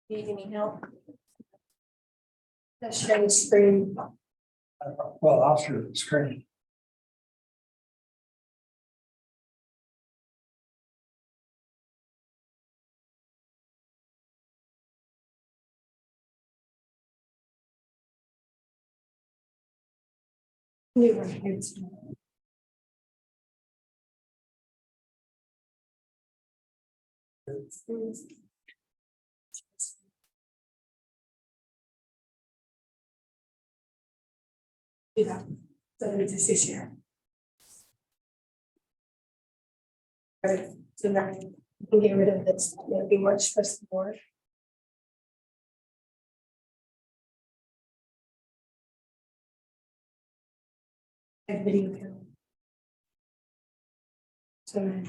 Need any help? That's share the screen. Well, I'll share the screen. New records. Do that. So it's just this year. Right, so now we can get rid of this, it'll be much stress more. And video camera. So,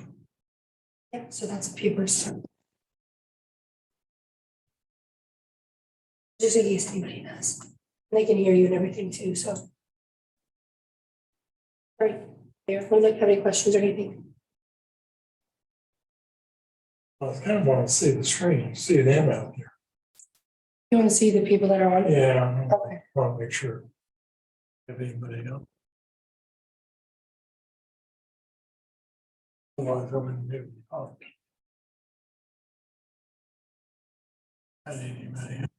yeah, so that's papers. Just in case anybody does. They can hear you and everything too, so. Right, there, we don't have any questions or anything. I kind of want to see the screen, see them out there. You want to see the people that are on? Yeah, Okay. I want to make sure. If anybody else. Otherwise, I wouldn't do it. Anybody.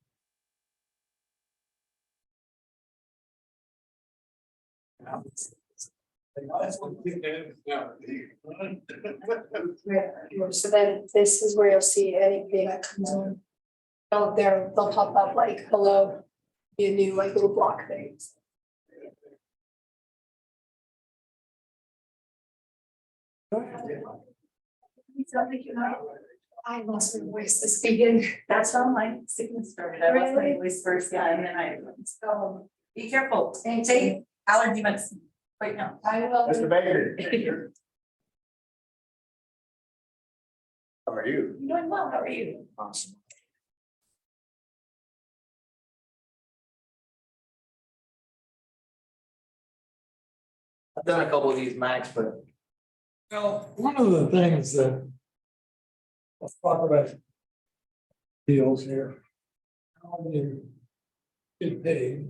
So then this is where you'll see anything that comes on. They'll pop up like, hello, be a new like little block things. I lost my voice this weekend. That's how my sickness started. I lost my voice first, yeah, and then be careful, and take allergy medicine. Wait, no. I will. Mr. Baker. How are you? I'm doing well, how are you? Awesome. I've done a couple of these, Max, but Well, one of the things that. Let's talk about. Deals here. How do you get paid?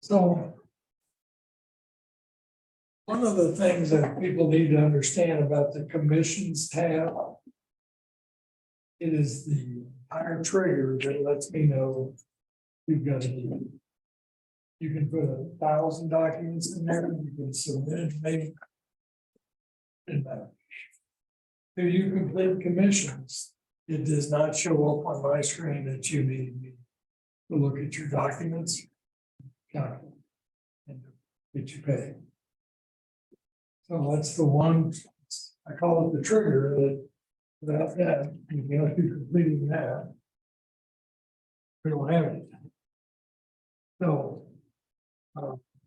So. One of the things that people need to understand about the commissions tab. It is the iron trigger that lets me know. You've got to do. You can put 1,000 documents in there, you can submit maybe. Do you complete commissions? It does not show up on my screen that you need me to look at your documents. And get you paid. So that's the one, I call it the trigger that without that, you know, if you're completing that. We don't have anything. So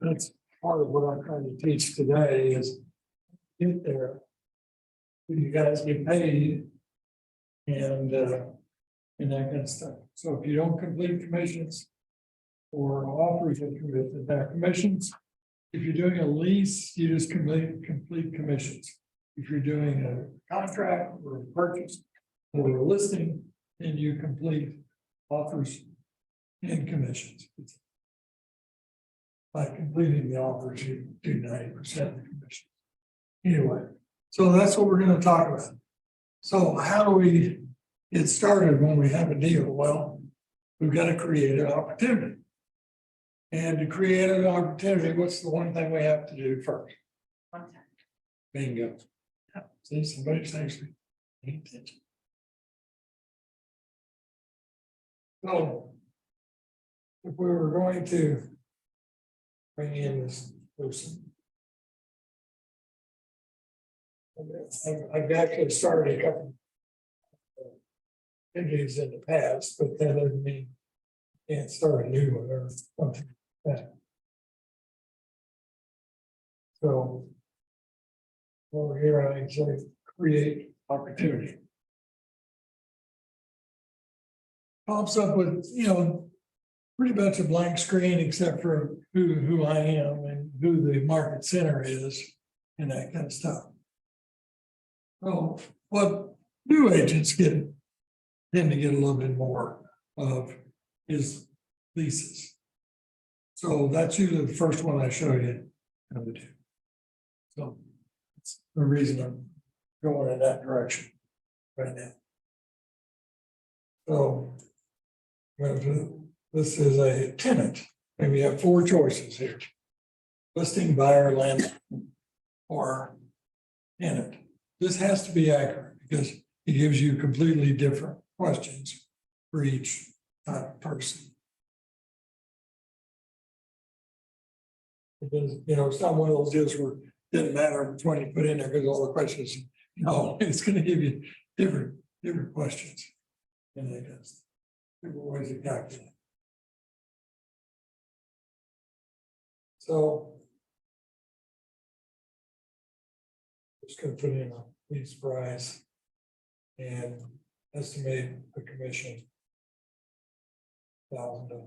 That's part of what I'm trying to teach today is get there. You guys get paid. And that kind of stuff. So if you don't complete commissions. Or offers of commissions. If you're doing a lease, you just complete commissions. If you're doing a contract or a purchase or a listing, then you complete offers and commissions. By completing the offers, you do 90% of the commission. Anyway, so that's what we're going to talk about. So how do we get started when we have a deal? Well, we've got to create an opportunity. And to create an opportunity, what's the one thing we have to do first? Contact. Bingo. Yeah, see, somebody's actually paying attention. So, if we were going to bring in this person, I've actually started a couple of interviews in the past, but that doesn't mean you can't start a new one or something like that. So over here, I say create opportunity. Pops up with, pretty much a blank screen except for who I am and who the market center is and that kind of stuff. So what new agents tend to get a little bit more of is leases. So that's usually the first one I show you how to do. So that's the reason I'm going in that direction right now. So this is a tenant, and we have 4 choices here. Listing, buyer, land, or tenant. This has to be accurate because it gives you completely different questions for each type of person. Because, it's not one of those deals where it doesn't matter which one you put in there because all the questions, it's going to give you different questions. And they just different ways to calculate. So just going to put in a lease price and estimate the commission $1,000.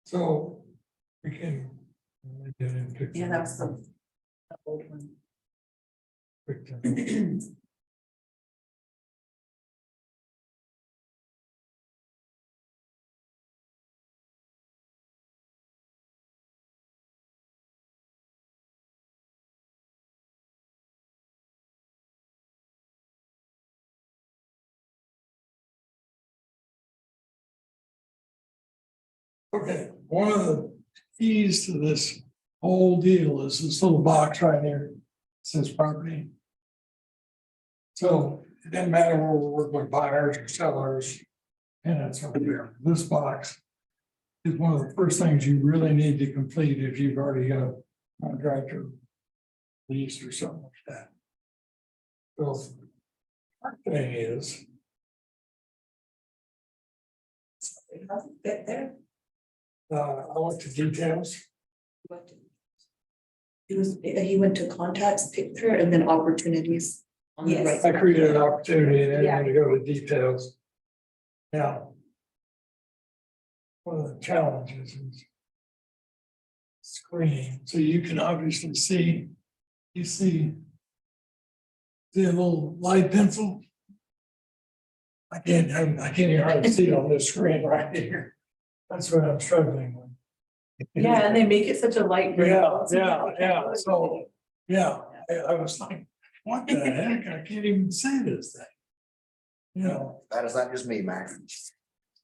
So we can. Yeah, that was the old one. Okay, one of the keys to this whole deal is this little box right here. It says property. So it doesn't matter where we're working with buyers or sellers, and it's over there. This box is one of the first things you really need to complete if you've already got a contractor lease or something like that. So our thing is. It doesn't fit there. I went to details. He went to contacts, picture, and then opportunities. On the Yes. right. I created an opportunity and then I'm gonna go to details. Now. One of the challenges is. Screening, so you can obviously see, see a little light pencil. I can't even hardly see it on this screen right here. That's what I'm struggling with. Yeah, and they make it such a light. Yeah. So, I was like, what the heck? I can't even see this thing. You know, That is not just me, Mac.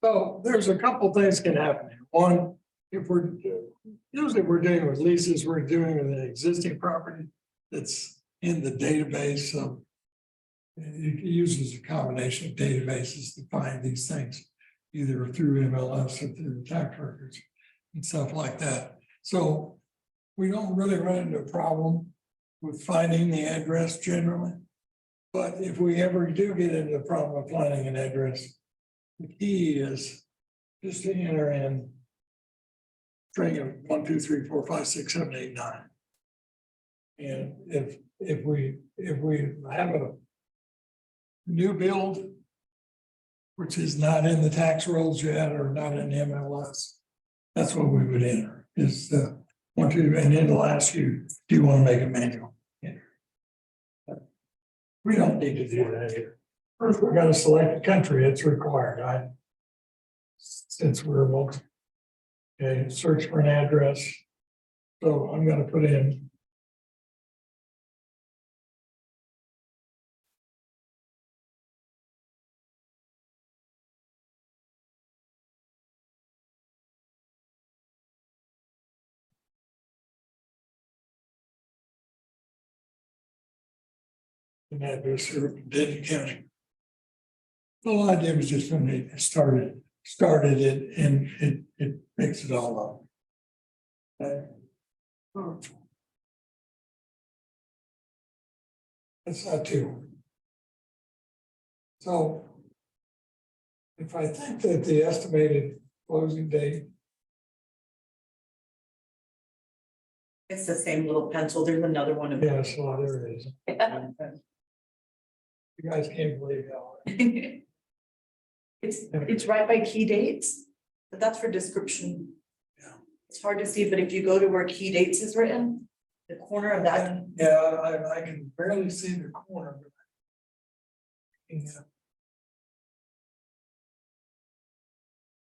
so there's a couple things can happen. Here. One, if we're, usually we're dealing with leases, we're doing with an existing property that's in the database of. It uses a combination of databases to find these things, either through MLS or through the tax records and stuff like that. So we don't really run into a problem with finding the address generally. But if we ever do get into the problem of finding an address, the key is just to enter in string of 1, 2, 3, 4, 5, 6, 7, 8, 9. And if we have a new build, which is not in the tax rolls yet or not in MLS, that's what we would enter, is the 1, 2, and then it'll ask you, do you want to make a manual? Enter. We don't need to do that here. First, we got to select the country, it's required, right? Since we're multi. Okay, search for an address. So I'm gonna put in. An address for Denton County. All I did was just when it started it and it picks it all up. That's not too. So. If I think that the estimated closing date, It's the same little pencil. There's another one of yes, well, there it is. You guys can't believe how. It's right by key dates, but that's for description. Yeah. It's hard to see, but if you go to where key dates is written, the corner of that, Yeah, I can barely see the corner. Yeah. Is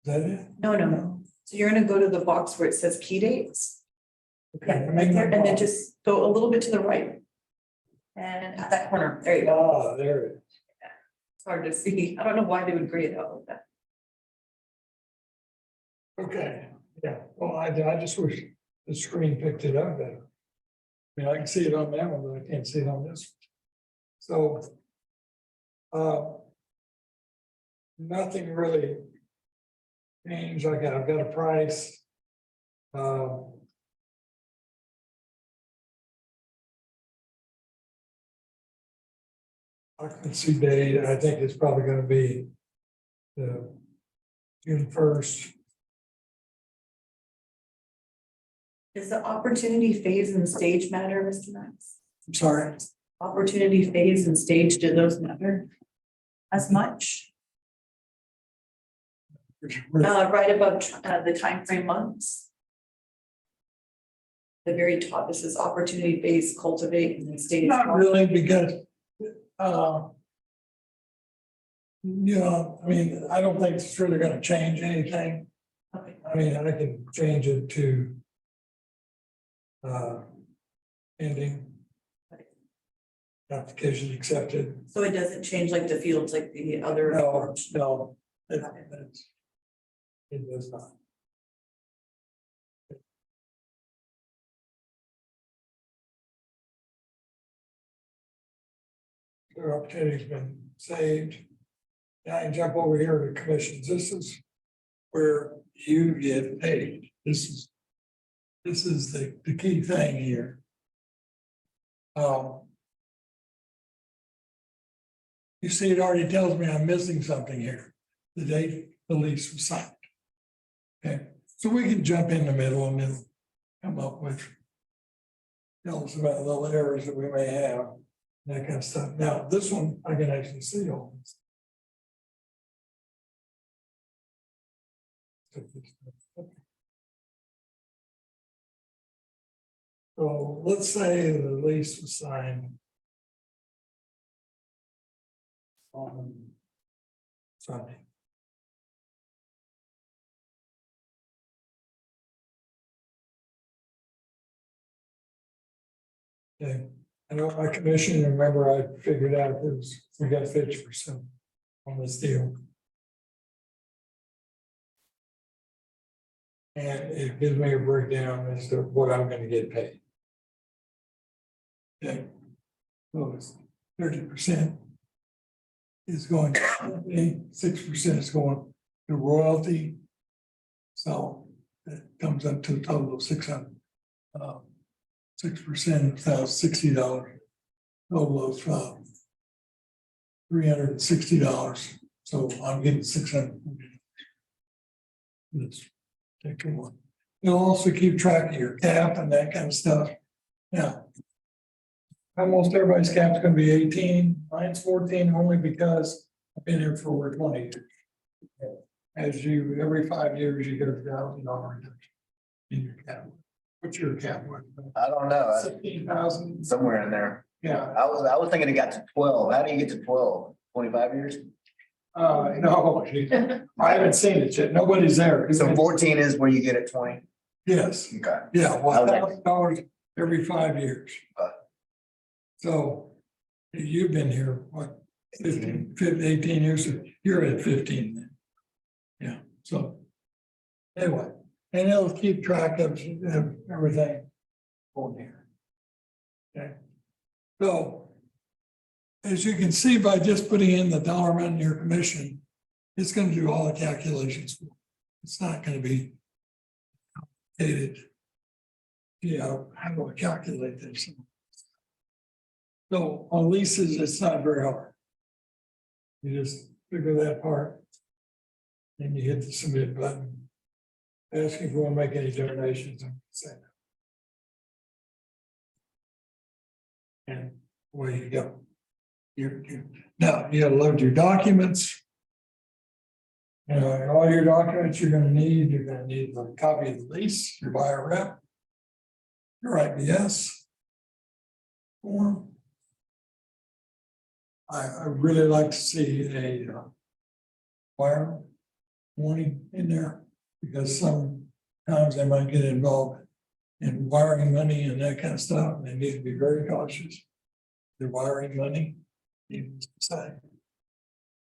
that it? no. So you're gonna go to the box where it says key dates. Okay, Yeah, right there, and then just go a little bit to the right. And at that corner, there you go. Ah, there it is. It's hard to see. I don't know why they would grade it out like that. Okay, yeah, well, I just wish the screen picked it up better. I mean, I can see it on that one, but I can't see it on this. So. Nothing really. Changed, I've got a price. Occupancy date, I think it's probably gonna be the June 1st. Does the opportunity phase and stage matter, Mr. Max? I'm sorry. Opportunity phase and stage, do those matter as much? Right above the timeframe months. The very top, this is opportunity phase, cultivate, and then stage. Not really, because. You know, I mean, I don't think it's really gonna change anything. Okay. I mean, I can change it to. Ending. Application accepted. So it doesn't change like the fields like the other. No, it does not. Their opportunity's been saved. Now I jump over here to commissions. This is where you get paid. This is the key thing here. You see, it already tells me I'm missing something here. The date the lease was signed. Okay, so we can jump in the middle and then come up with. Tell us about little errors that we may have, that kind of stuff. Now, this one, I can actually see all this. So let's say the lease was signed. On Sunday. Okay, I know my commission, remember I figured out we got 50%. on this deal. And it gives me a breakdown as to what I'm gonna get paid. Okay. So it's 30% is going to company, 6% is going to royalty. So that comes up to a total of 600. 6% of $1,060, total of $360. So I'm getting $600. Let's take one. You'll also keep track of your cap and that kind of stuff. Now, almost everybody's cap's gonna be 18, mine's 14 only because I've been here for over 20 years. As you, every 5 years, you get $1,000 reduction in your cap. What's your cap worth? I don't know, 16,000, somewhere in there. yeah, I was thinking it got to 12. How do you get to 12? 25 years? no, I haven't seen it yet, nobody's there. So 14 is where you get it 20? Yes, Okay. yeah, Okay. $1,000 every 5 years. Okay. So you've been here, what, 15, 18 years, you're at 15 then. Yeah, so anyway, and it'll keep track of everything on here. Okay, so as you can see by just putting in the dollar amount in your commission, it's going to do all the calculations for you. It's not going to be complicated. Yeah, how do I calculate this? So on leases, it's not very hard. You just figure that part. Then you hit the submit button. Ask if you want to make any donations. And away you go. Now you gotta load your documents. All your documents you're gonna need a copy of the lease, your buyer rep, your IBS form. I really like to see a wire warning in there because sometimes they might get involved in wiring money and that kind of stuff. And they need to be very cautious. They're wiring money, even society,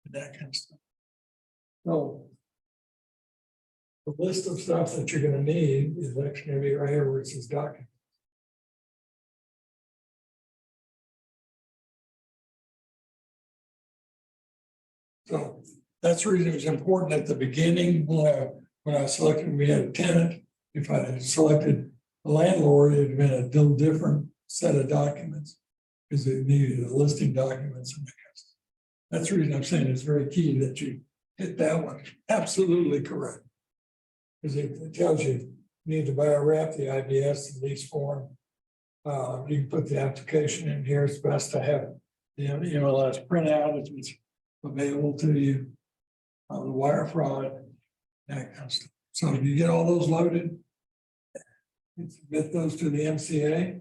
and that kind of stuff. So the list of stuff that you're going to need is actually going to be right here where it says document. So that's the reason it was important at the beginning when I selected, we had a tenant. If I had selected a landlord, it'd been a little different set of documents because it needed a listing documents and that kind of stuff. That's the reason I'm saying it's very key that you hit that one. Absolutely correct. Because it tells you need to buy a rep, the IBS, the lease form. You can put the application in here. It's best to have the MLS printout if it's available to you. The wire fraud, that kind of stuff. So if you get all those loaded, you submit those to the MCA.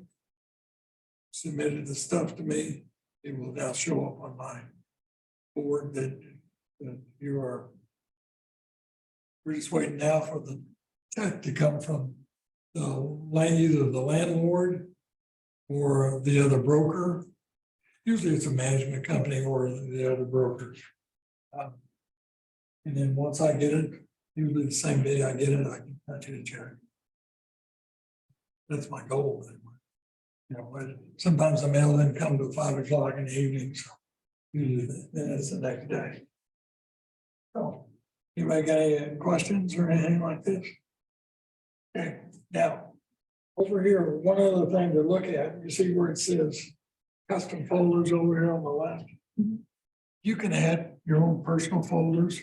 Submitted the stuff to me, it will now show up on my board that you are. We're just waiting now for the check to come from either the landlord or the other broker. Usually it's a management company or the other brokers. And then once I get it, usually the same day I get it, I can cut you a check. That's my goal. But sometimes the mail didn't come to 5 o'clock in the evening, so usually then it's the next day. So, anybody got any questions or anything like this? Okay, now, over here, one other thing to look at, you see where it says custom folders over here on the left? You can add your own personal folders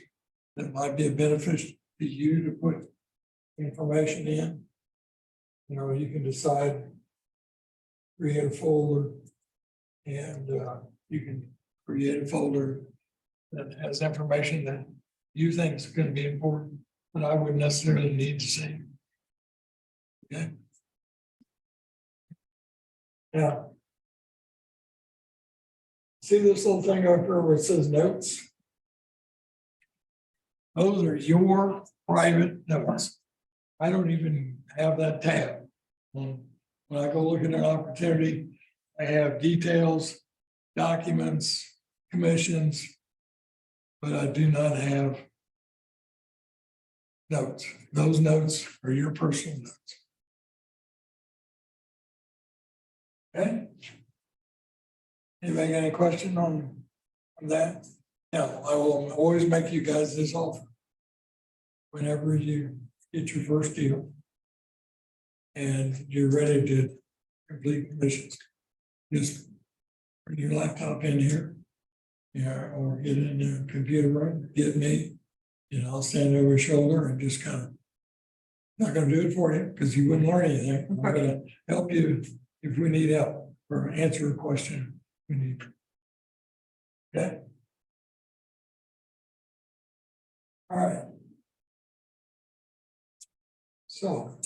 that might be a benefit to you to put information in. You can decide, create a folder, and you can create a folder that has information that you think is going to be important, but I wouldn't necessarily need to see. Okay. Now, see this little thing up here where it says notes? Those are your private notes. I don't even have that tab. When I go look at an opportunity, I have details, documents, commissions. but I do not have notes. Those notes are your personal notes. Okay? Anybody got any question on that? Now, I will always make you guys this offer. Whenever you get your first deal and you're ready to complete commissions, just bring your laptop in here. Yeah, or get in the computer room, get me, I'll stand over your shoulder and just kind of. Not gonna do it for you, because you wouldn't learn anything. I'm gonna help you if we need help or answer a question we need. Okay? All right. So.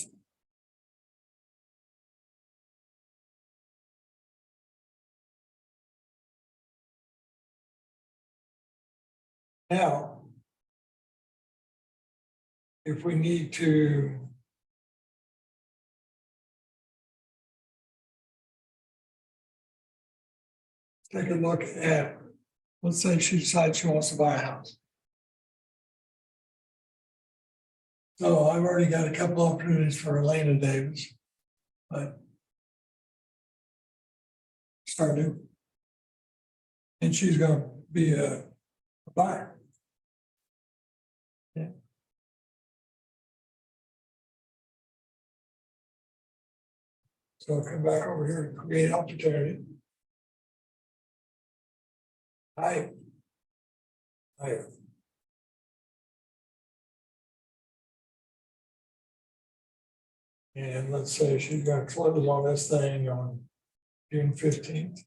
Now. If we need to. Take a look at, let's say she decides she wants to buy a house. So I've already got a couple opportunities for Elena Davis. But. Start new. And she's gonna be a buyer. Yeah. So I'll come back over here and create opportunity. Hi. And let's say she's gonna close on this thing on June 15th.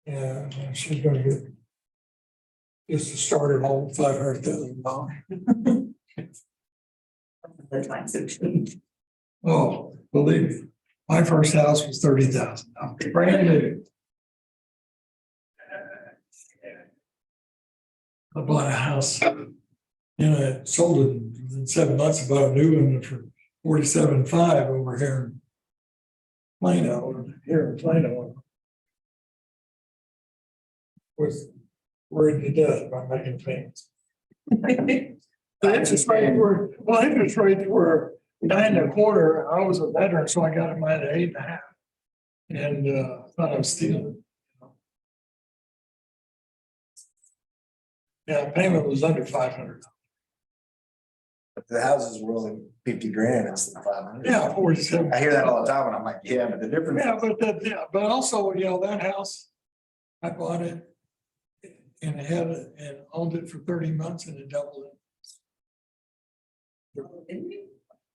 And she's gonna get just to start her home $500,000. The time so change. Oh, believe me, my first house was 30,000, brand new. I bought a house, I sold it within 7 months, bought a new one for 47.5 over here in Plano. Was worried to death about making payments. The interest rates were 9.25. I was a veteran, so I got them at 8.5. And thought I was stealing. Yeah, payment was under 500. But the houses were only 50 grand instead of 500. Yeah, 47. I hear that all the time and I'm like, yeah, but the difference. Yeah, but also, that house, I bought it. And I had it and owned it for 30 months and it doubled it.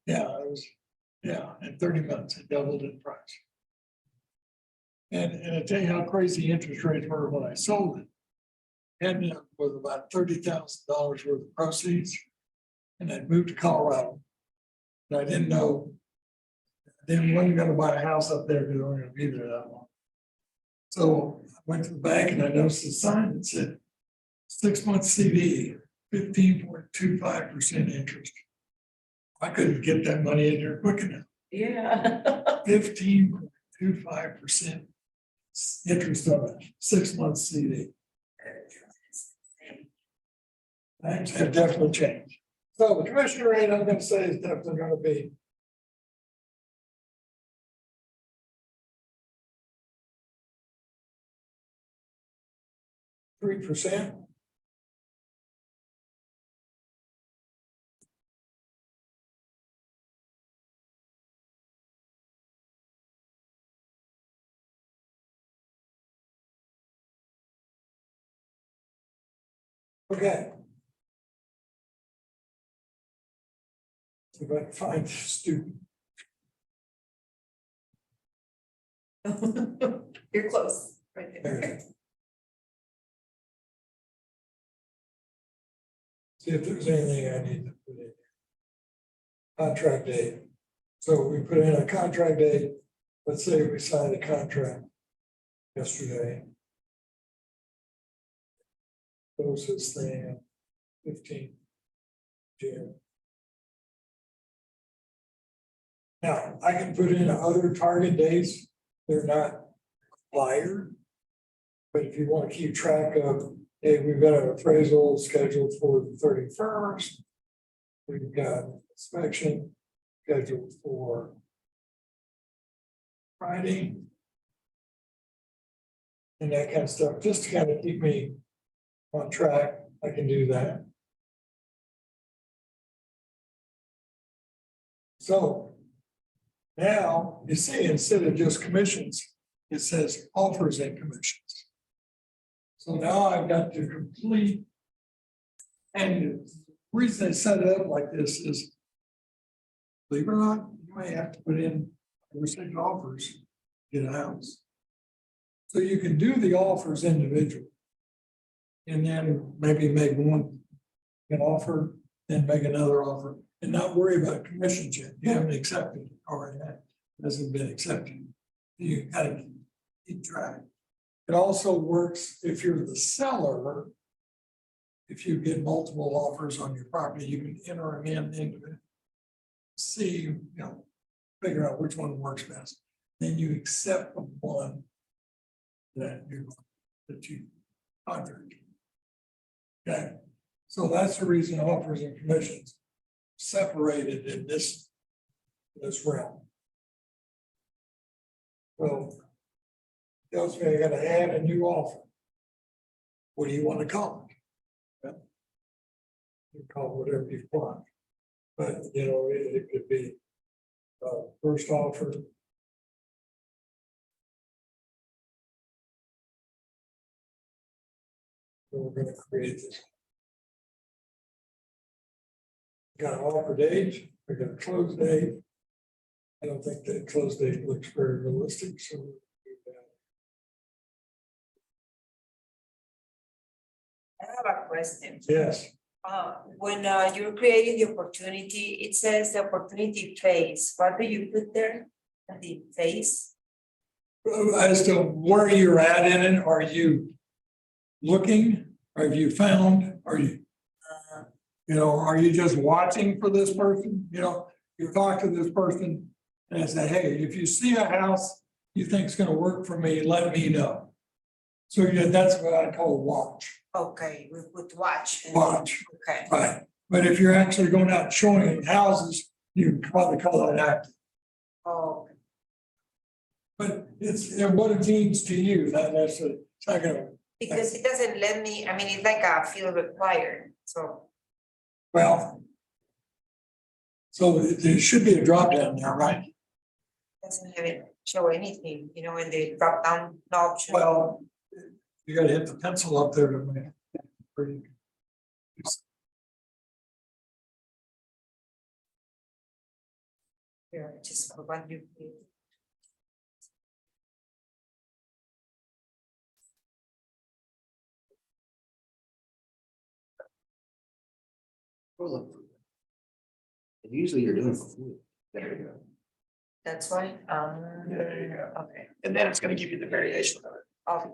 Yeah, it was, in 30 months, it doubled in price. And I tell you how crazy interest rates were when I sold it. Ended up with about $30,000 worth of proceeds. And I moved to Colorado. And I didn't know. I wasn't gonna buy a house up there because I wasn't gonna be there that long. So I went to the bank and I noticed a sign that said 6-month CD, 15.25% interest. I couldn't get that money in there quick enough. Yeah. 15.25% interest on a 6-month CD. Things have definitely changed. So the commissioner rate, I'm gonna say, is definitely gonna be 3%. Okay. See if I can find the student. You're close, right There there. it is. See if there's anything I need to put in. Contract date. So we put in a contract date. Let's say we signed a contract yesterday. Close this thing 15 June. Now, I can put in other target dates. They're not required. But if you want to keep track of, hey, we've got an appraisal scheduled for the 31st. We've got inspection scheduled for Friday. And that kind of stuff, just to kind of keep me on track, I can do that. So now you see, instead of just commissions, it says offers and commissions. So now I've got to complete. And the reason I set it up like this is, believe it or not, you may have to put in percentage offers, to get a house. So you can do the offers individually. And then maybe make an offer, then make another offer, and not worry about commissions yet. You haven't accepted it already, that hasn't been accepted. You gotta keep track. It also works if you're the seller. If you get multiple offers on your property, you can enter them into it. See, figure out which one works best. Then you accept the one that you contract. Okay, so that's the reason offers and commissions separated in this realm. So tells me I gotta add a new offer. What do you want to call it? You call it whatever you want, but it could be first offer. So we're gonna create this. Got an offer date, we got a close date. I don't think that close date looks very realistic, so. We'll do that. I have a question. Yes, When you're creating the opportunity, it says the opportunity phase. What do you put there? The phase? as to where you're at in it, are you looking, or have you found, are you? Are you just watching for this person? You talk to this person and say, hey, if you see a house you think is gonna work for me, let me know. So that's what I call watch, Okay, we put watch. watch, Okay, right? But if you're actually going out and showing houses, you probably call that active. oh, But it's what it means to you, not necessarily, it's not gonna, because it doesn't let me, I mean, it's like a field required, so. well. So there should be a drop down there, right? Doesn't have it show anything, in the drop down option. Well, you gotta hit the pencil up there to make it pretty. Here, just for one new. Usually you're doing it for food. There you go. That's why, There you go. okay. And then it's gonna give you the variation of it. Okay.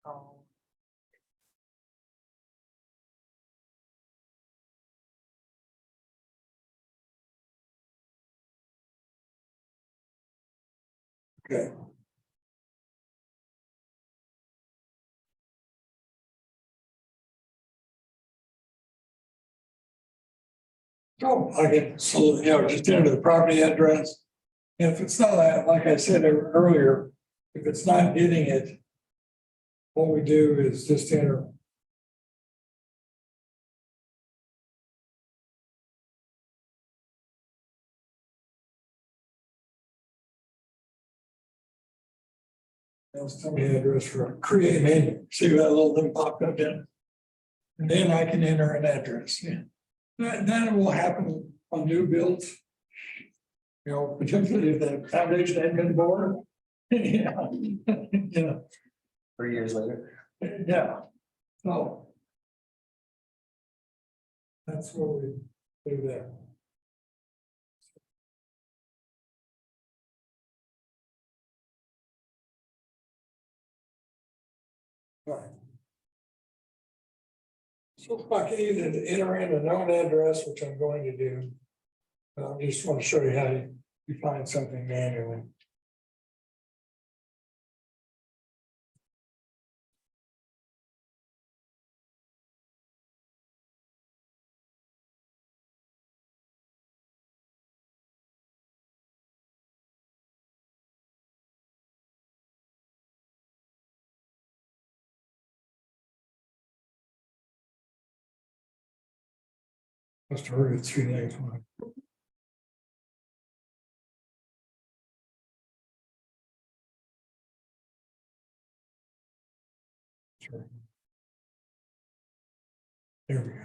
Oh. Okay. So I can, just enter the property address. And if it's not, like I said earlier, if it's not getting it, what we do is just enter. That's tell me the address for create menu. See that little thing popped up in? And then I can enter an address, yeah. Then it will happen on new builds. Particularly if the foundation had been bored. Yeah. 3 years later. Yeah. So. That's what we do there. Right. So if I can enter in a known address, which I'm going to do. I just want to show you how you find something manually. Must have heard it 3 days. Sure. There we go.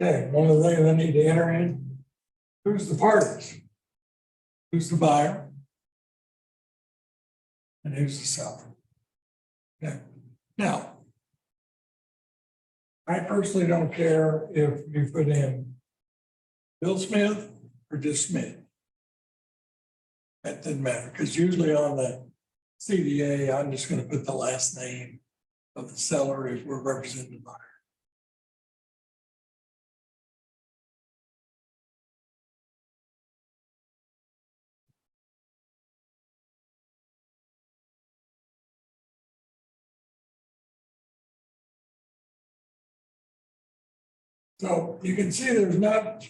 Okay, one of the things I need to enter in, who's the parties? Who's the buyer? And who's the seller? Okay, now. I personally don't care if you put in Bill Smith or just Smith. That doesn't matter, because usually on the CDA, I'm just gonna put the last name of the seller if we're representing the buyer. So you can see there's not,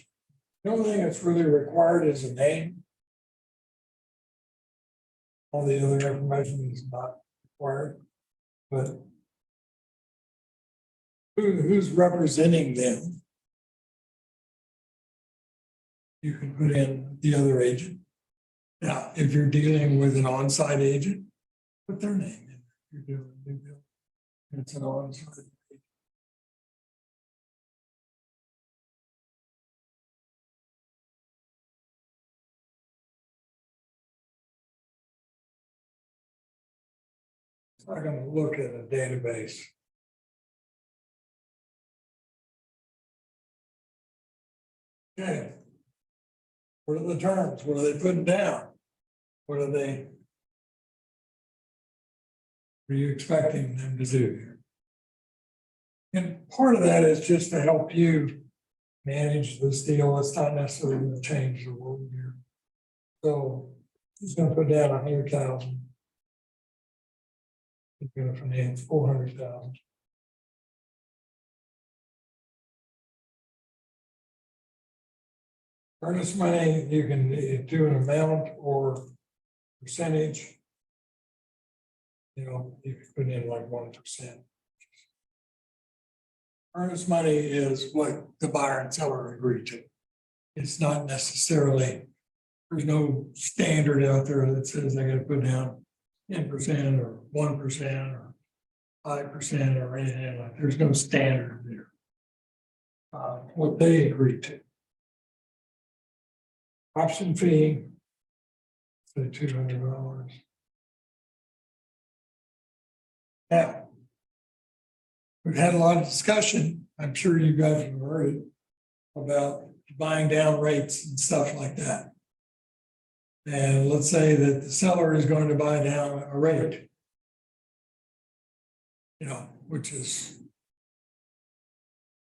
the only thing that's really required is a name. All the other information is not required, but who's representing them? You can put in the other agent. Now, if you're dealing with an on-site agent, put their name in. You're doing a new deal. It's an on-site agent. So I'm gonna look at a database. Okay. What are the terms? What are they putting down? What are you expecting them to do here? And part of that is just to help you manage this deal. It's not necessarily going to change the world here. So he's going to put down 100,000. He's going to finance 400,000. Earnest money, you can do an amount or percentage. You know, you can put in like 1%. Earnest money is what the buyer and seller agree to. It's not necessarily, there's no standard out there that says they got to put down 10% or 1% or 5% or anything like that. There's no standard there. What they agree to. Option fee, say $200. Now, we've had a lot of discussion, I'm sure you guys have heard it, about buying down rates and stuff like that. And let's say that the seller is going to buy down a rate, you know, which is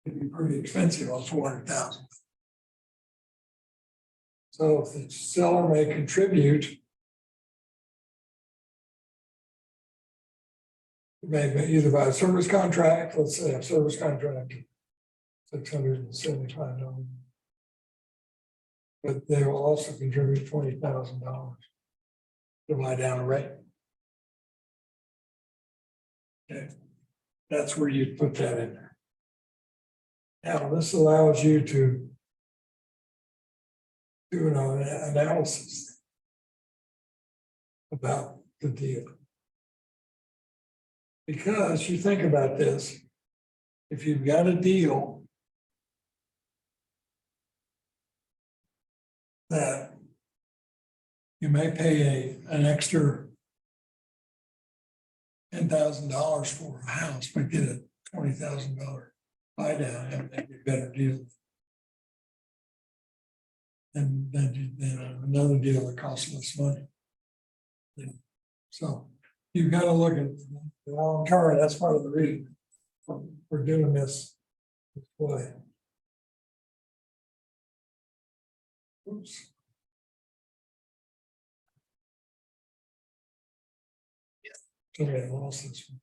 could be pretty expensive on 400,000. So if the seller may contribute, maybe either by a service contract, let's say a service contract, $675. But they will also contribute $20,000 to buy down a rate. Okay, that's where you put that in there. Now, this allows you to do an analysis about the deal. Because you think about this, if you've got a deal that you may pay an extra $10,000 for a house, but get a $20,000 buy down and make a better deal. And then another deal that costs less money. Yeah. So you've got to look at the long term, that's part of the reason we're doing this way. Oops. Okay, I lost this one.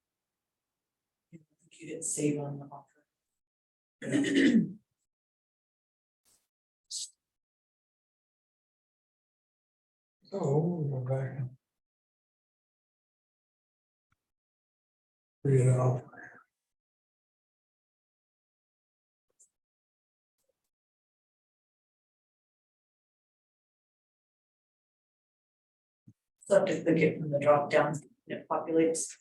You didn't save on the offer. So we'll go back and read it off. So have to click it from the drop down, and it populates.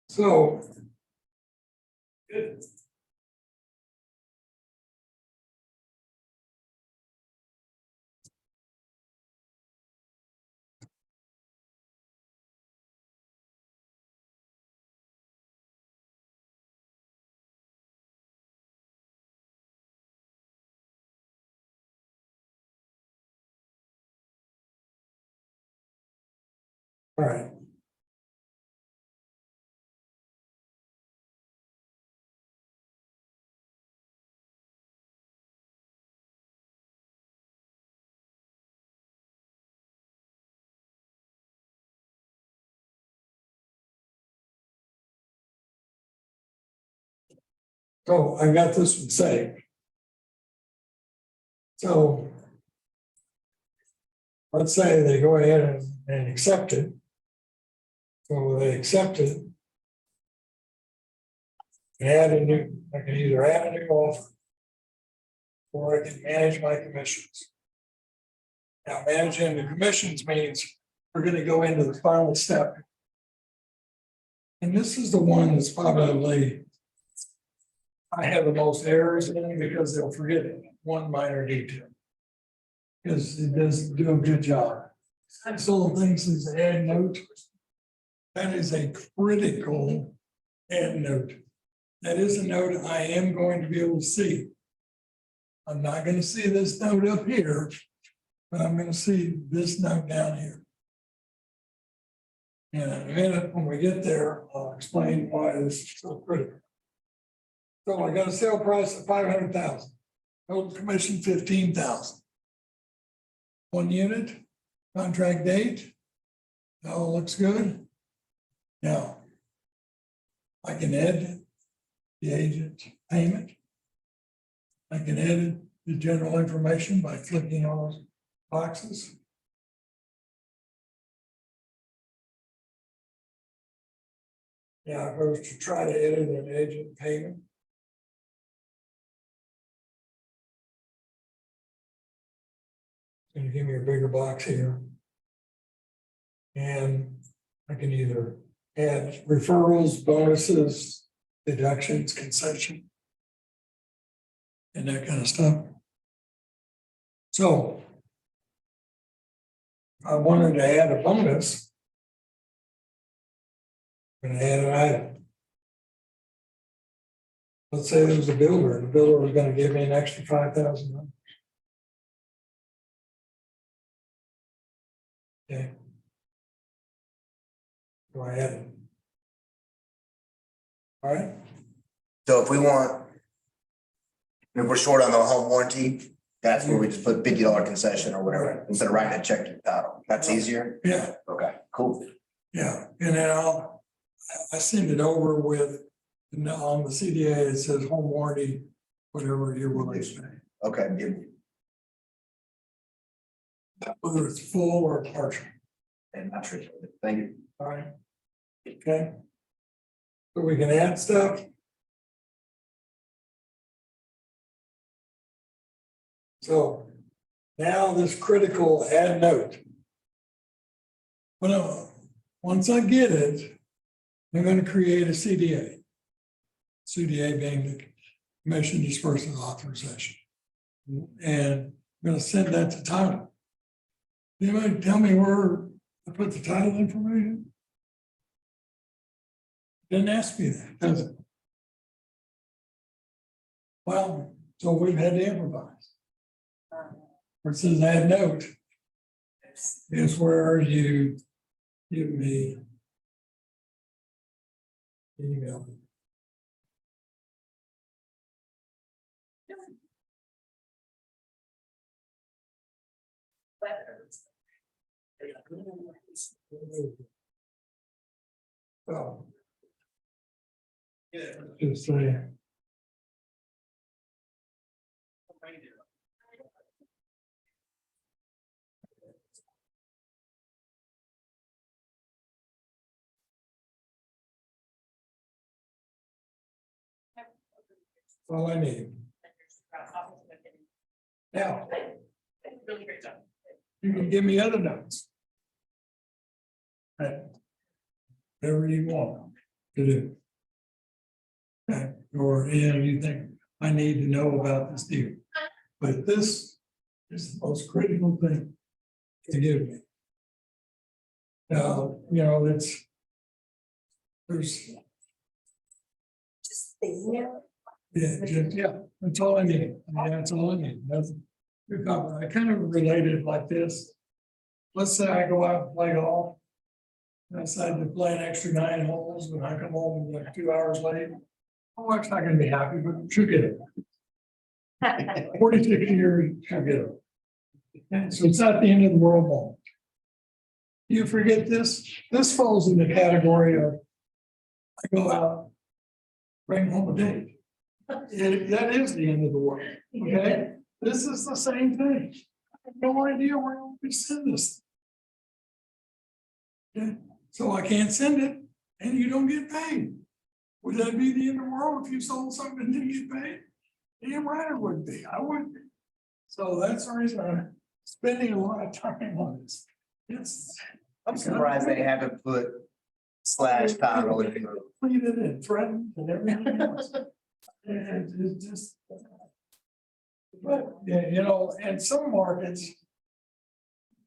So. All right. So I got this one saved. So. Let's say they go ahead and accept it. So they accept it. Add a new, I can either add a new offer. Or I can manage my commissions. Now, managing the commissions means we're gonna go into the final step. And this is the one that's probably. I have the most errors in it because they'll forget it, one minor detail. Because it doesn't do a good job. So the things is add note. That is a critical add note. That is a note I am going to be able to see. I'm not gonna see this note up here, but I'm gonna see this note down here. And in a minute, when we get there, I'll explain why this is so critical. So I got a sale price of 500,000, total commission 15,000. One unit, contract date. All looks good. Now. I can edit the agent payment. I can edit the general information by clicking on those boxes. Yeah, if I was to try to edit an agent payment. It's gonna give me a bigger box here. And I can either add referrals, bonuses, deductions, concession. And that kind of stuff. So. I wanted to add a bonus. I'm gonna add an item. Let's say there was a builder, and the builder was gonna give me an extra $5,000. Okay. Go ahead. All right. So if we want. If we're short on the home warranty, that's where we just put $50 concession or whatever, instead of writing a check to the title. That's easier. Yeah, Okay, cool. yeah, and then I send it over with, on the CDA, it says home warranty, whatever you're willing to pay, Okay, good. whether it's full or partial, And that's it. Thank you. all right? Okay. So we can add stuff. So now this critical add note. Well, once I get it, I'm going to create a CDA. CDA being the Commission Disbursement Authorization. And I'm going to send that to Tyler. You might tell me where I put the title information. Didn't ask me that, does it? Well, so we've had to improvise. Where it says add note. Is where you give me. Email. Oh. Yeah, just saying. All I need. Now, Really great job. you can give me other notes. Right. Whatever you want to do. Okay, or, you think I need to know about this deal. But this is the most critical thing to give me. Now, there's, Just the email. yeah, that's all I need. I mean, that's all I need. Nothing. I kind of related like this. Let's say I go out and play golf. And I decide to play an extra 9 holes, and I come home like 2 hours late. My wife's not gonna be happy, but she'll get it. 46 years, she'll get it. And so it's not the end of the world moment. You forget this falls in the category of I go out, bring home a date. That is the end of the world, okay? This is the same thing. I have no idea where we send this. Okay, so I can't send it and you don't get paid. Would that be the end of the world if you sold something and didn't get paid? Damn right it would be. I wouldn't be. So that's the reason I'm spending a lot of time on this. I'm surprised they haven't put slash title in. Completed and threatened and everything else. And it's just. But, yeah, and some markets.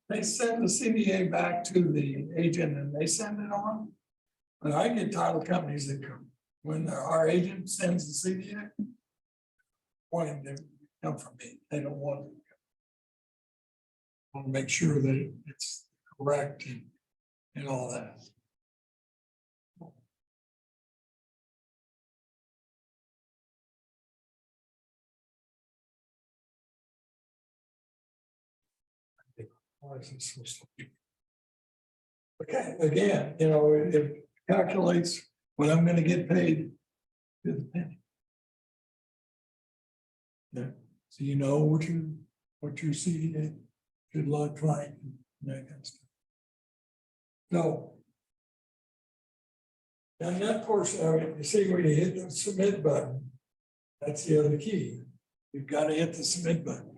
They send the CDA back to the agent and they send it on. But I get title companies that come, when our agent sends the CDA. Wanting to come from me, they don't want to. Want to make sure that it's correct and all that. Why is this so slow? Okay, again, it calculates what I'm gonna get paid to the penny. Yeah, so you know what your CDA should look like and that kind of stuff. So. And that portion of it, you see where you hit the submit button. That's the other key. You've got to hit the submit button.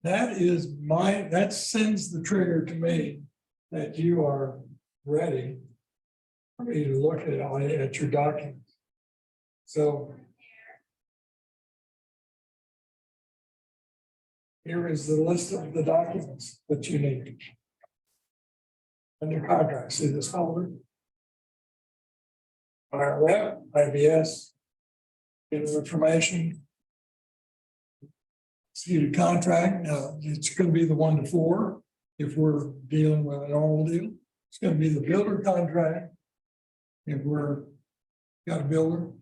That sends the trigger to me that you are ready for me to look at your documents. So here is the list of the documents that you need. Under contract, see this folder? IRF, IBS, information. See the contract. Now it's going to be the 1 to 4 if we're dealing with a normal deal. It's going to be the builder contract if we're got a builder.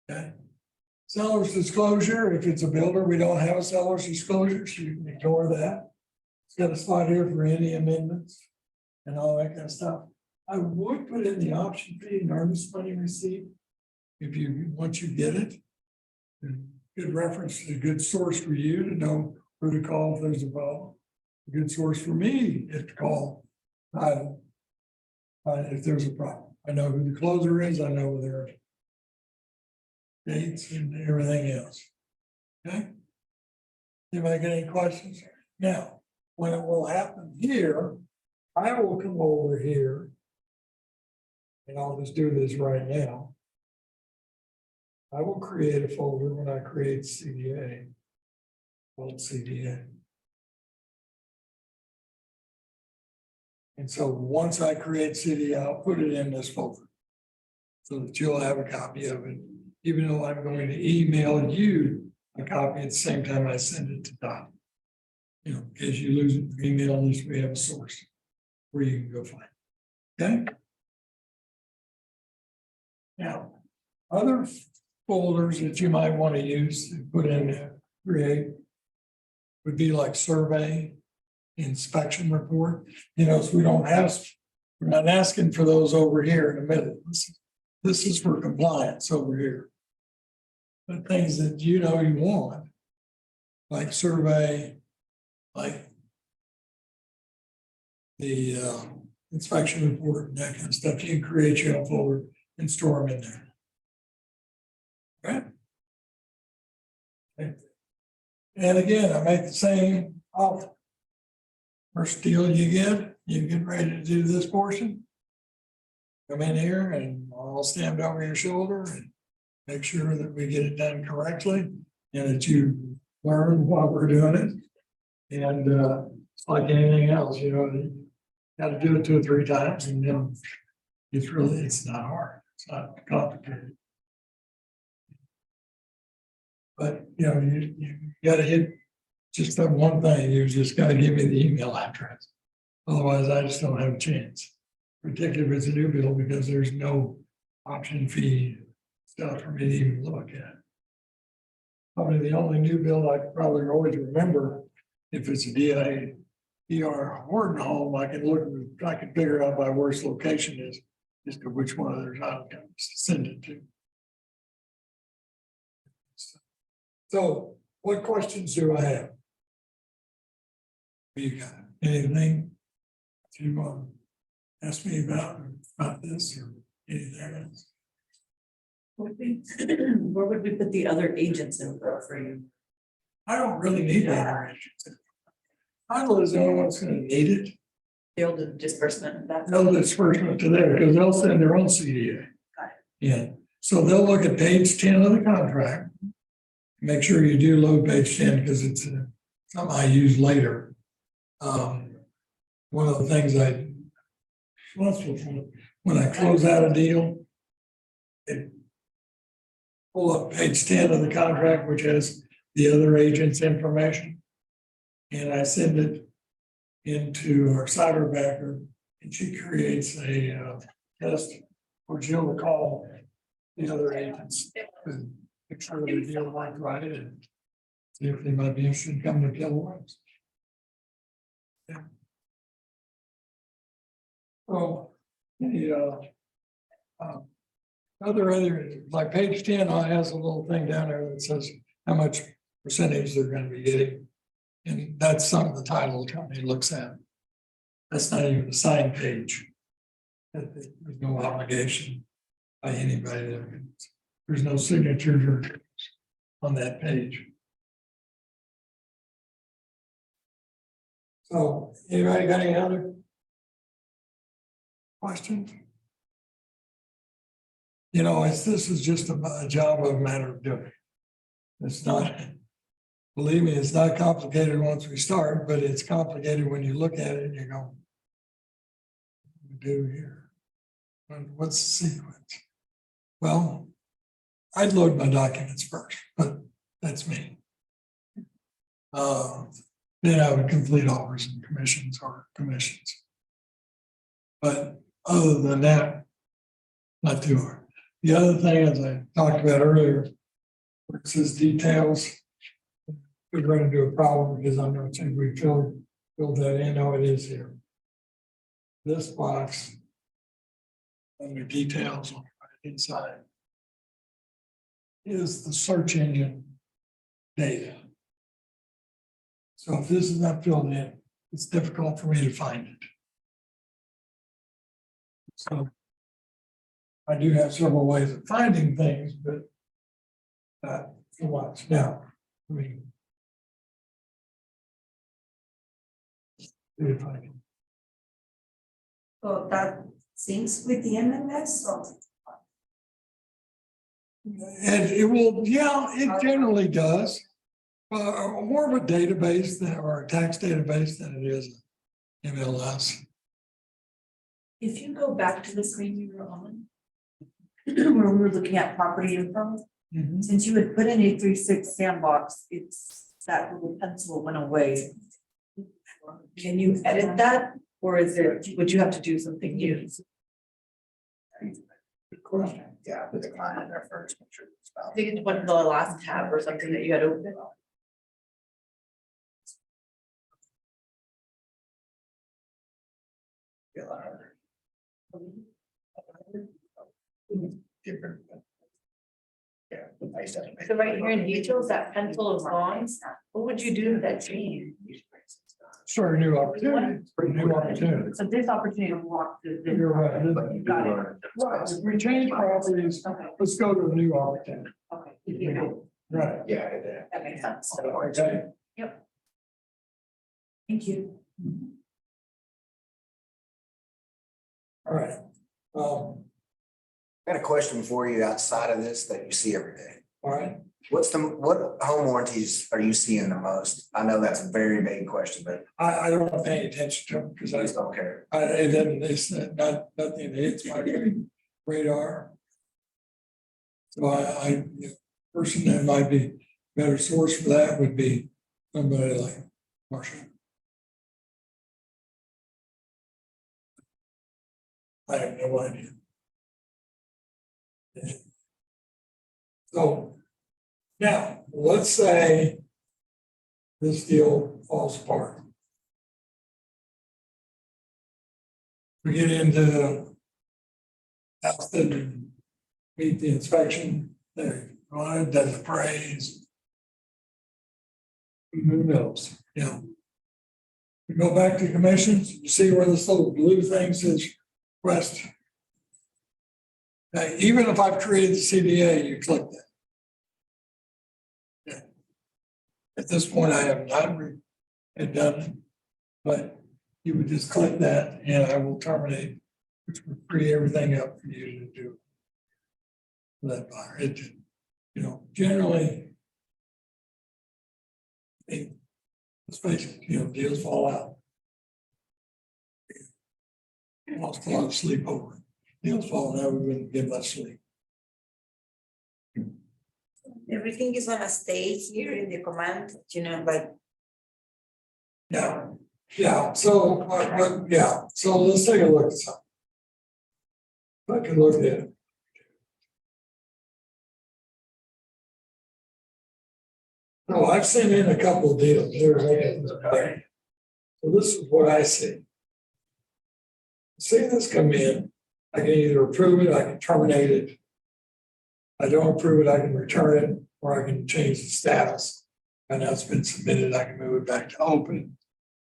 Okay. Seller's disclosure. If it's a builder, we don't have a seller's disclosure, so you can ignore that. It's got a spot here for any amendments and all that kind of stuff. I would put in the option fee and earnest money receipt once you get it. Good reference, a good source for you to know who to call if there's a problem. A good source for me is to call if there's a problem. I know who the closer is, I know their dates and everything else. Okay? Anybody got any questions? Now, when it will happen here, I will come over here. And I'll just do this right now. I will create a folder when I create CDA. Called CDA. And so once I create CD, I'll put it in this folder. So that you'll have a copy of it, even though I'm going to email you a copy at the same time I send it to Don. You know, in case you lose it, email, at least we have a source where you can go find it. Okay? Now, other folders that you might want to use to put in there, create, would be like survey, inspection report, you know, so we don't have, we're not asking for those over here in a minute. This is for compliance over here. But things that you know you want, like survey, like the inspection report and that kind of stuff, you can create your own folder and store them in there. Right? Okay. And again, I make the same offer. First deal you get ready to do this portion. Come in here and I'll stand over your shoulder and make sure that we get it done correctly and that you learn while we're doing it. And it's like anything else, you know, you got to do it 2 or 3 times and then it's not hard. It's not complicated. But, you know, you got to hit just that one thing. You just got to give me the email address. Otherwise, I just don't have a chance. Particularly if it's a new bill, because there's no option fee stuff for me to even look at. Probably the only new bill I could probably always remember, if it's a DI, ER Horton home, I can look, I can figure out by where its location is, as to which one of their outcomes to send it to. So what questions do I have? You got anything you want to ask me about this or anything else? Where would we put the other agents in for you? I don't really need that. Title is the only one that's gonna need it. They'll do disbursement, that's. No disbursement to there, because they'll send their own CDA. Got Yeah, so they'll look at page 10 of the contract. Make sure you do load page 10, because it's something I use later. One of the things when I close out a deal, it pull up page 10 of the contract, which has the other agent's information. And I send it into our cyberbacker, and she creates a test for Jill to call the other agents and make sure the deal went right and see if they might be interested in coming to Kellogg's. Yeah. So, other, like page 10, has a little thing down there that says how much percentage they're gonna be getting. And that's something the title company looks at. That's not even a signed page. There's no obligation by anybody. There's no signature on that page. So, anybody got any other questions? You know, this is just a job of a matter of doing. It's not, believe me, it's not complicated once we start, but it's complicated when you look at it and you go, what do we do here? What's the sequence? Well, I'd load my documents first, but that's me. Then I would complete offers and commissions or commissions. But other than that, not too hard. The other thing, as I talked about earlier, where it says details, we're going to do a problem because I don't think we filled that in. Oh, it is here. This box under details on the right inside is the search engine data. So if this is not filled in, it's difficult for me to find it. So I do have several ways of finding things, but not so much now. I mean, if I can. So that syncs with the MMS or? And it will, yeah, it generally does. More of a database than, or a tax database than it is MLS. If you go back to the screen you were on. Where we were looking at property info, Mhm. since you had put in a 3.6 sandbox, it's that little pencil went away. Can you edit that, or is it, would you have to do something new? Good question. Yeah, put the client in there first, make sure it's I about. think it's one of the last tab or something that you had open. Different. Yeah. I used to have to make- So right here in details, that pencil is gone. What would you do with that change? Start a new opportunity, new opportunity. So this opportunity to walk through this. You're right. But you Got it. learn. Right, if we change properties, Okay, let's go to a new opportunity. okay. Yeah, Right. Yeah. that makes sense. Okay. Thank you. All right. I got a question for you outside of this that you see every day. All right. What home warranties are you seeing the most? I know that's a very big question, but I don't pay attention to them because I just don't care. it doesn't, it's nothing that hits my radar. So the person that might be better source for that would be somebody like Marshall. I have no idea. So now, let's say this deal falls apart. We get into house didn't meet the inspection, they wanted, doesn't appraise. Who knows, you know? We go back to commissions, you see where this little blue thing says request. Now, even if I've created the CDA, you click that. Yeah. At this point, I have not had done it, but you would just click that and I will terminate, which would free everything up for you to do. For that buyer, it, you know, generally. Let's face it, you know, deals fall out. Lost a lot of sleep over it. Deals falling out, we wouldn't get much sleep. Everything is gonna stay here in the command, like, Yeah, so, so let's take a look at something. I can look at it. No, I've sent in a couple of deals. So this is what I see. See this come in, I can either approve it, I can terminate it. I don't approve it, I can return it, or I can change the status. And that's been submitted, I can move it back to open.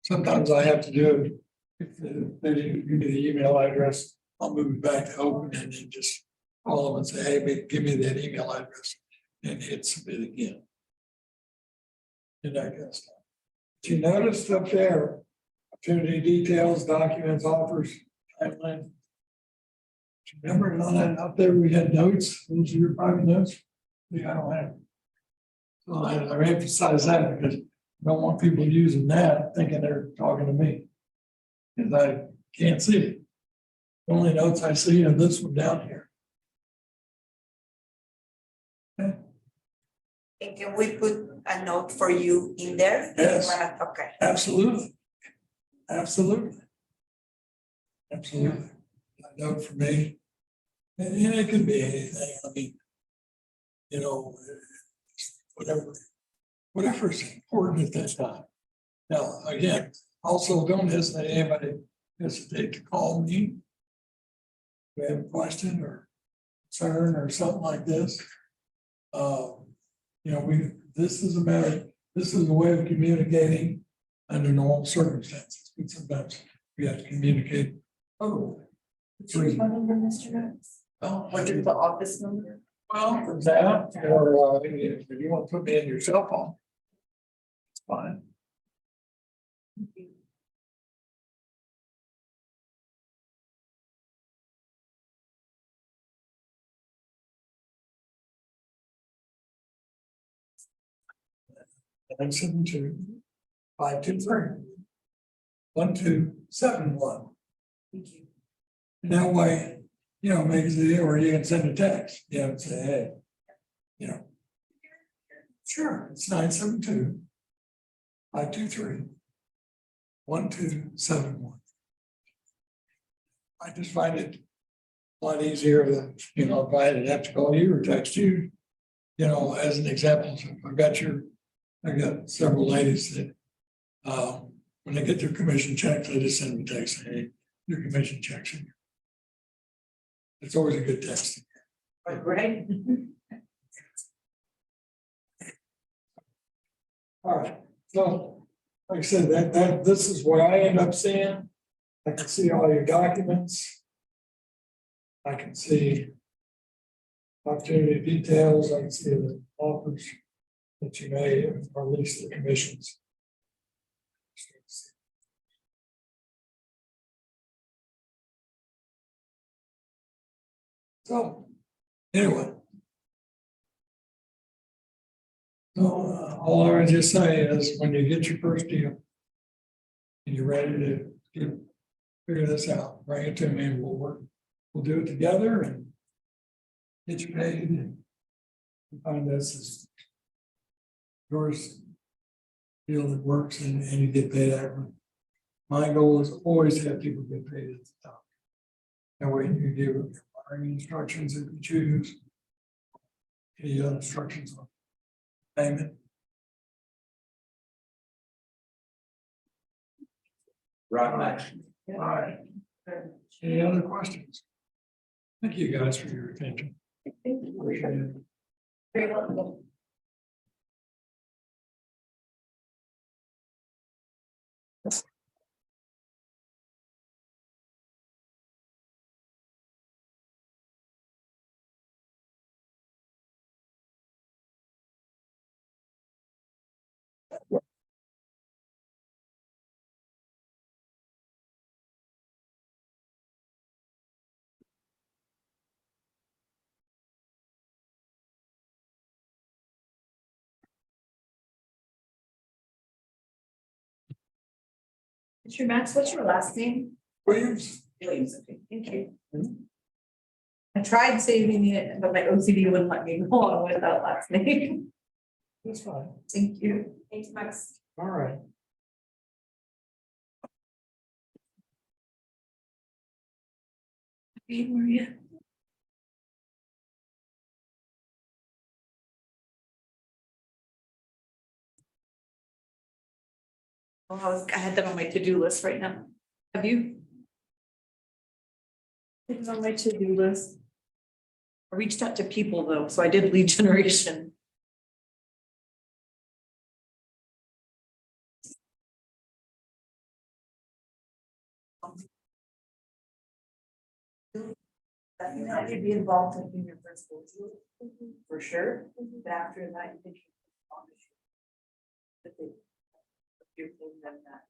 Sometimes I have to do it. If they didn't give me the email address, I'll move it back to open and then just call them and say, hey, give me that email address and hit submit again. And that kind of stuff. But you noticed up there, opportunity details, documents, offers, timeline. Do you remember on that up there, we had notes, those are your private notes? Yeah, I don't have. So I emphasize that because I don't want people using that thinking they're talking to me. Because I can't see it. The only notes I see are this one down here. Okay. and can we put a note for you in there? Yes. Okay. Absolutely. Absolutely. Absolutely. A note for me. And it could be anything. I mean, you know, whatever is important at that time. Now, again, also don't hesitate, anybody hesitate to call me. If you have a question or concern or something like this. You know, this is a way of communicating under normal circumstances, but sometimes we have to communicate. Oh. What's your phone number, Mr. Knox? Well, What is the office number? well, from that, or if you want to put me in your cell phone. It's fine. And 72523 1271. Thank you. And that way, make it, or you can send a text, and say, hey, you know. Sure, it's 972 523 1271. I just find it a lot easier than, if I had to have to call you or text you, as an example, so I've got several ladies that, when they get their commission checks, they just send me a text, saying, hey, your commission checks in here. It's always a good text. Right? All right, so, like I said, this is what I end up seeing. I can see all your documents. I can see opportunity details, I can see the offers that you made, or at least the commissions. So, anyway. So, all I would just say is when you get your first deal and you're ready to figure this out, bring it to me and we'll do it together and get you paid and find this is yours deal that works and you get paid out. My goal is always to have people get paid at the top. That way you can give your hiring instructions if you choose. Any other instructions on payment. Right, Max. All right. Any other questions? Thank you guys for your attention. Appreciate it. Very welcome. Mr. Max, what's your last name? Williams. Williams, okay, thank you. I tried saving it, but my OCD wouldn't let me go on with that last name. That's fine. Thank you. Thanks, Max. All right. Hey, Maria. Well, I had that on my to-do list right now. Have you? It's on my to-do list. I reached out to people though, so I did lead generation. I could be involved in your first school for sure, but after that, you think you're them that.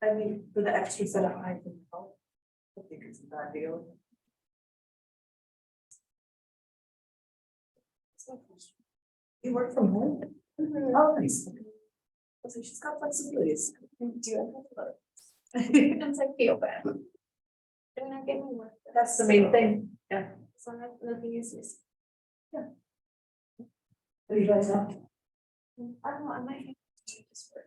I mean, for the extra set of eyes and help, I think it's a bad deal. You work from home? Oh, nice. So she's got flexibilities. Do Sometimes I feel bad. They're not getting work. That's the main thing, yeah. So nothing is missing. What do you guys have? I don't know, I might. Just work.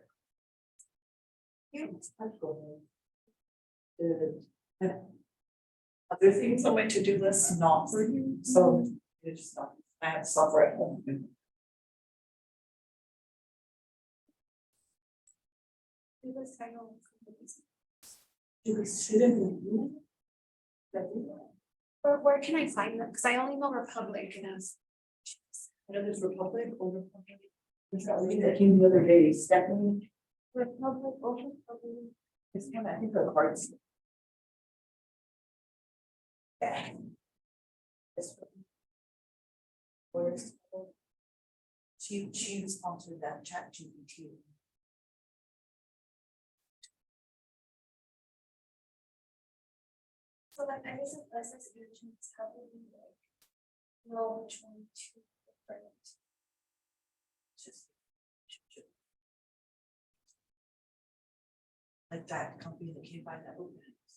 Other things on my to-do list, not for you, so it's just not, I have software at home. Do this kind of. Do we shouldn't do it? Where can I find them? Because I only know Republic and as. I know there's Republic, Old Republic. There's that lady that came the other day, Stephanie. Republic, Old Republic. It's kind of, I think her cards. Yeah. This one. Where's? She sponsored that chat GPT. So like, I guess if this is agents, how would we like? Know which one to different. Just like that company that came by that open house.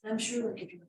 I'm sure like if you.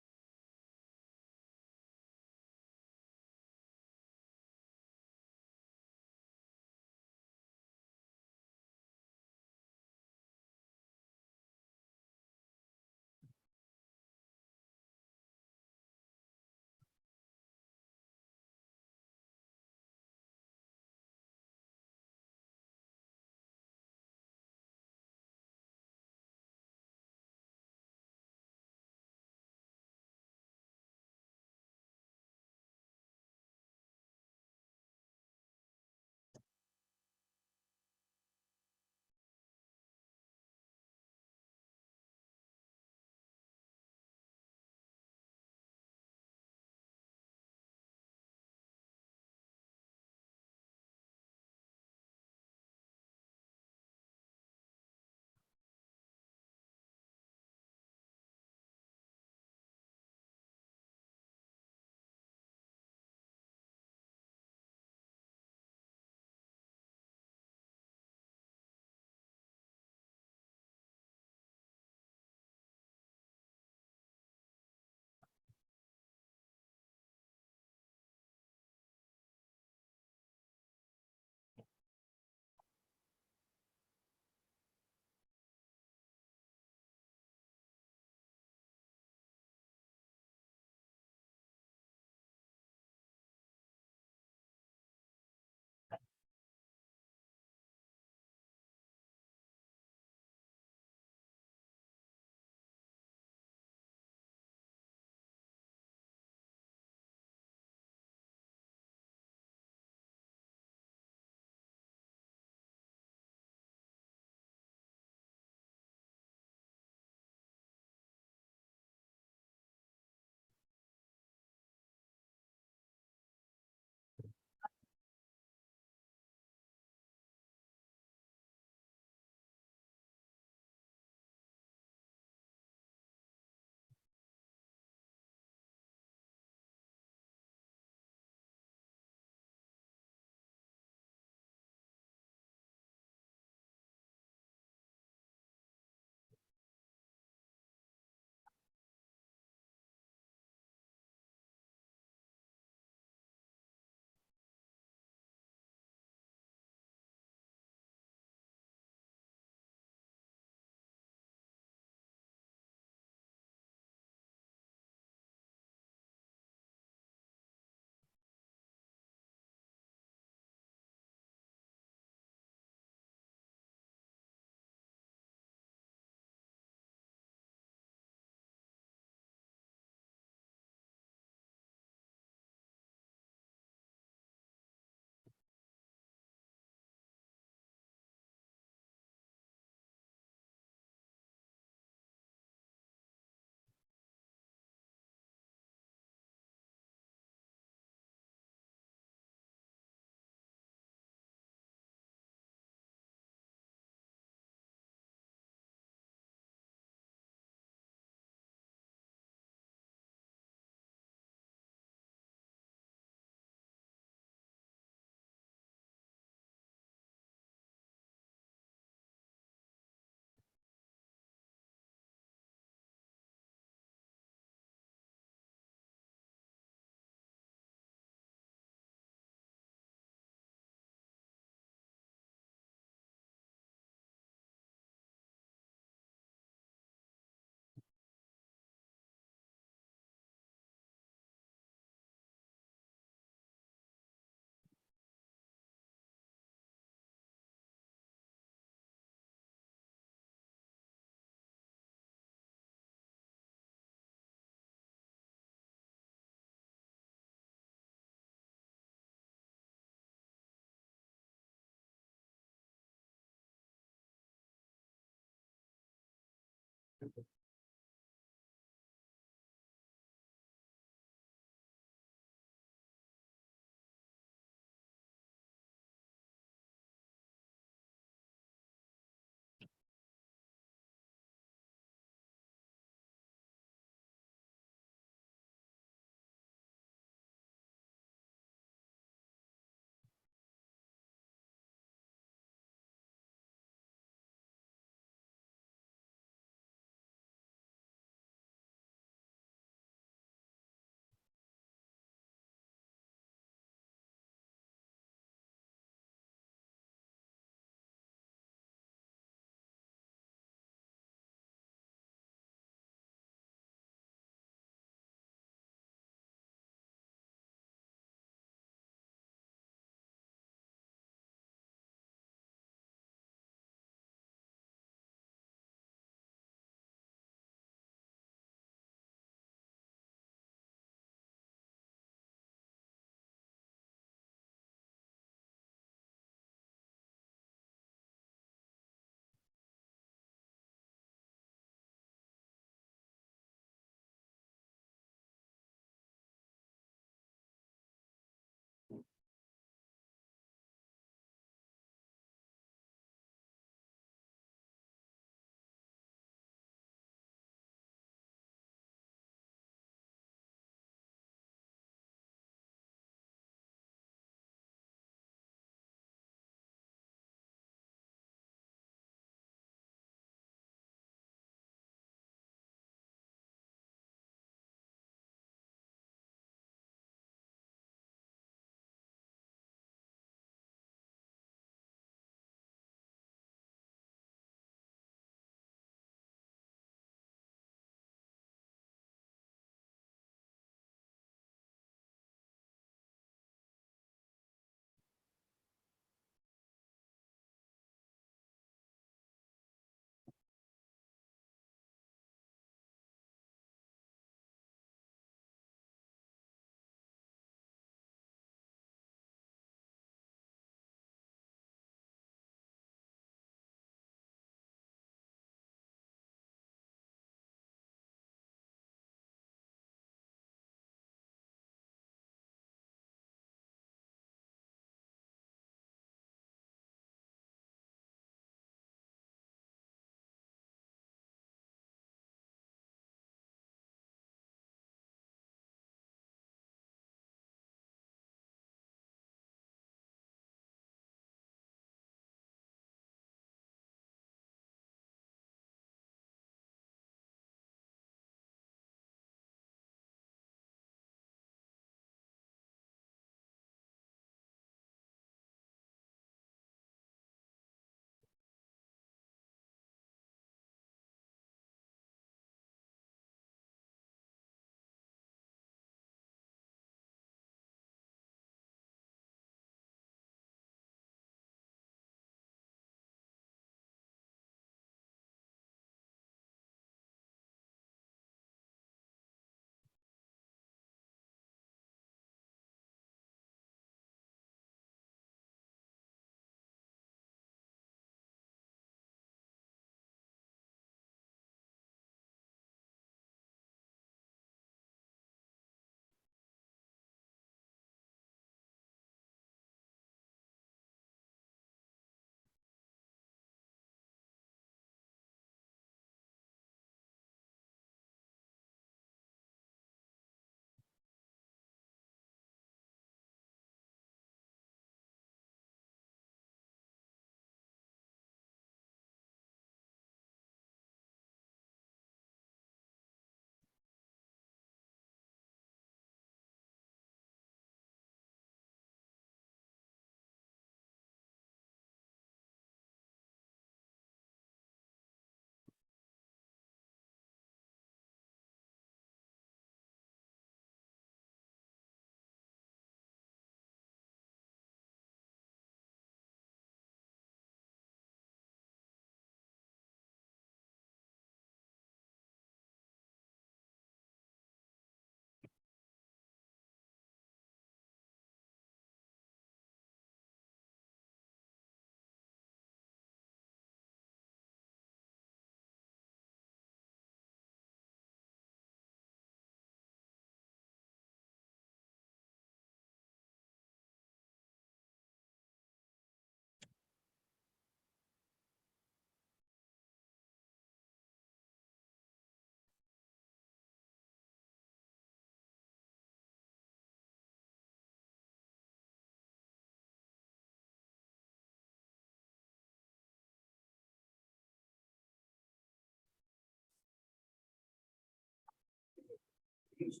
Just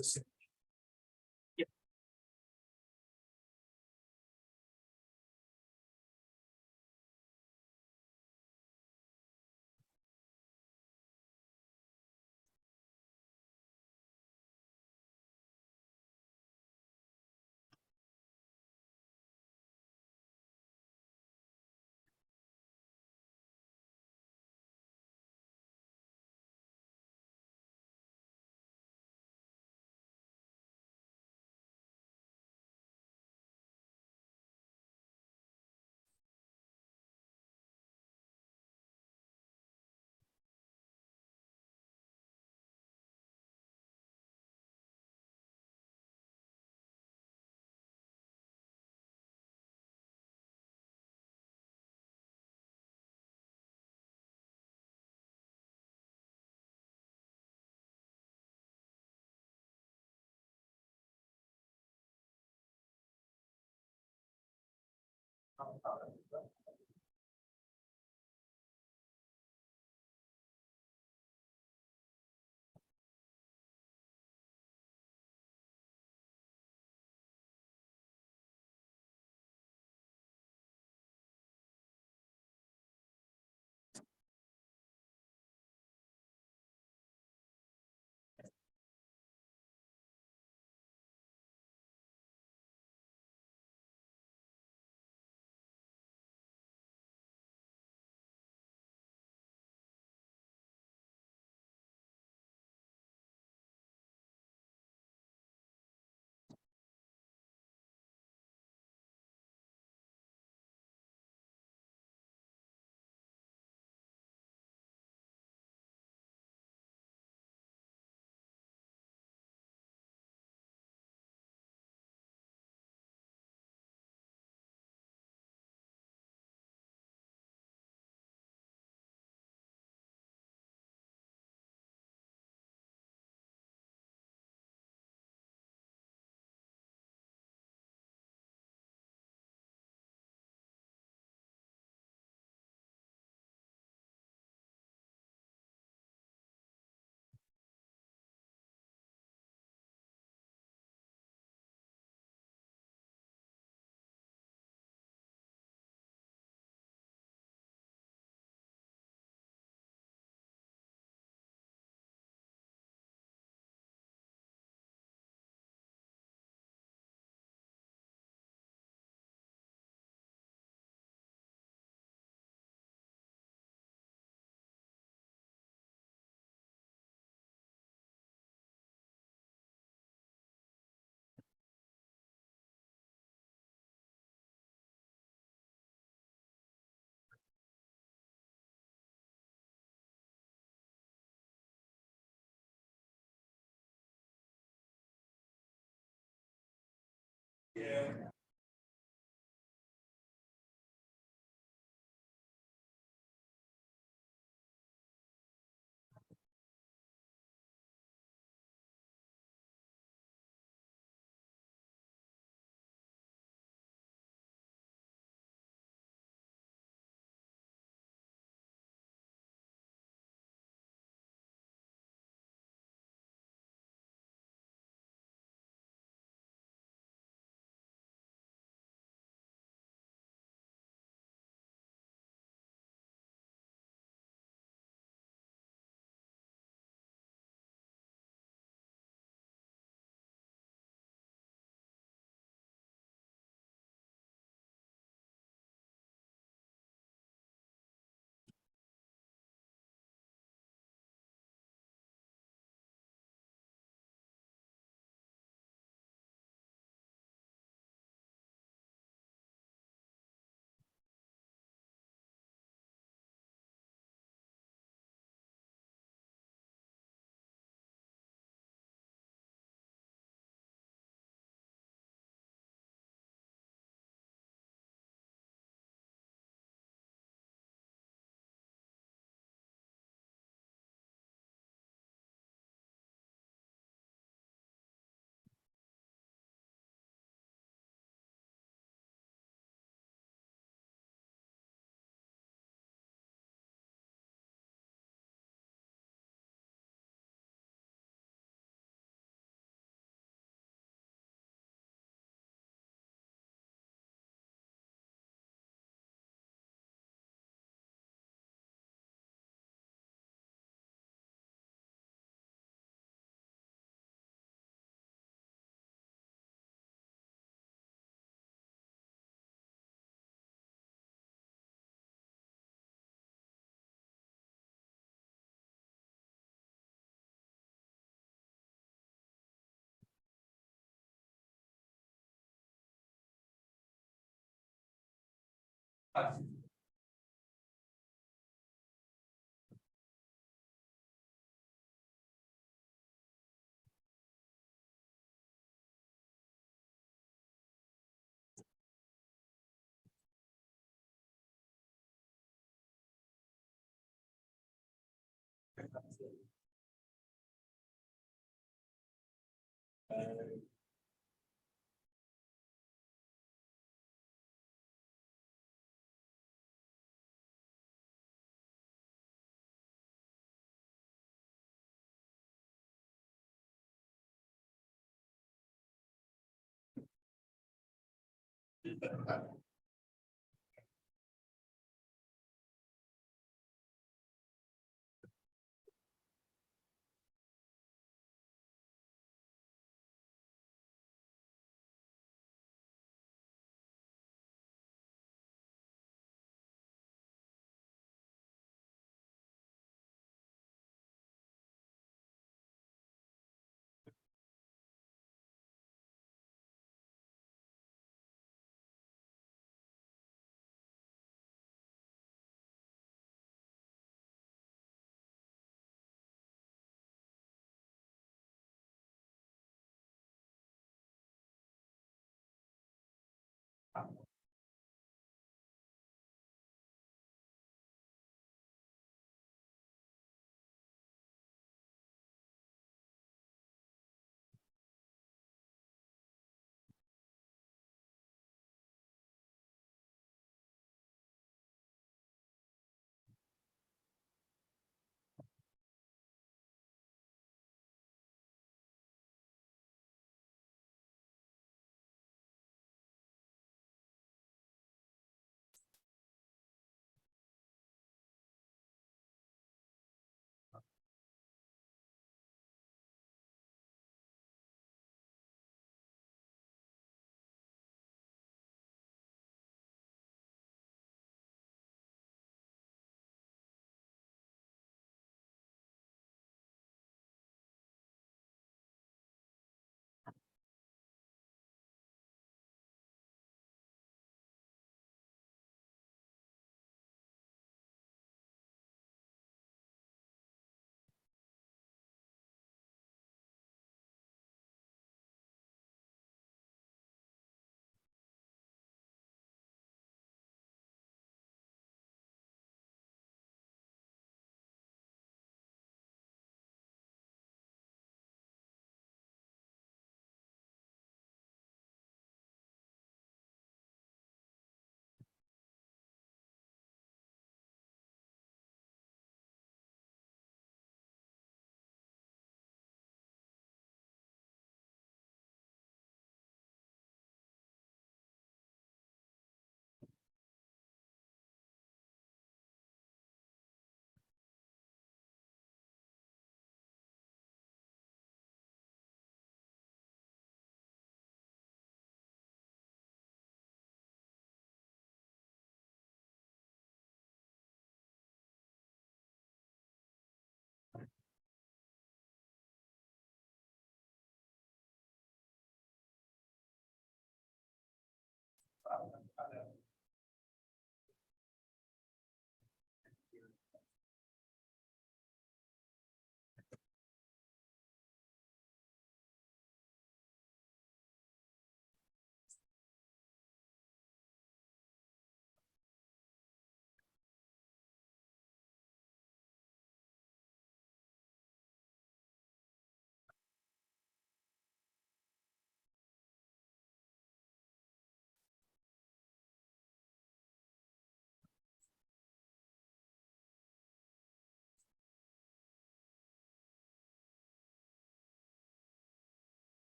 a second.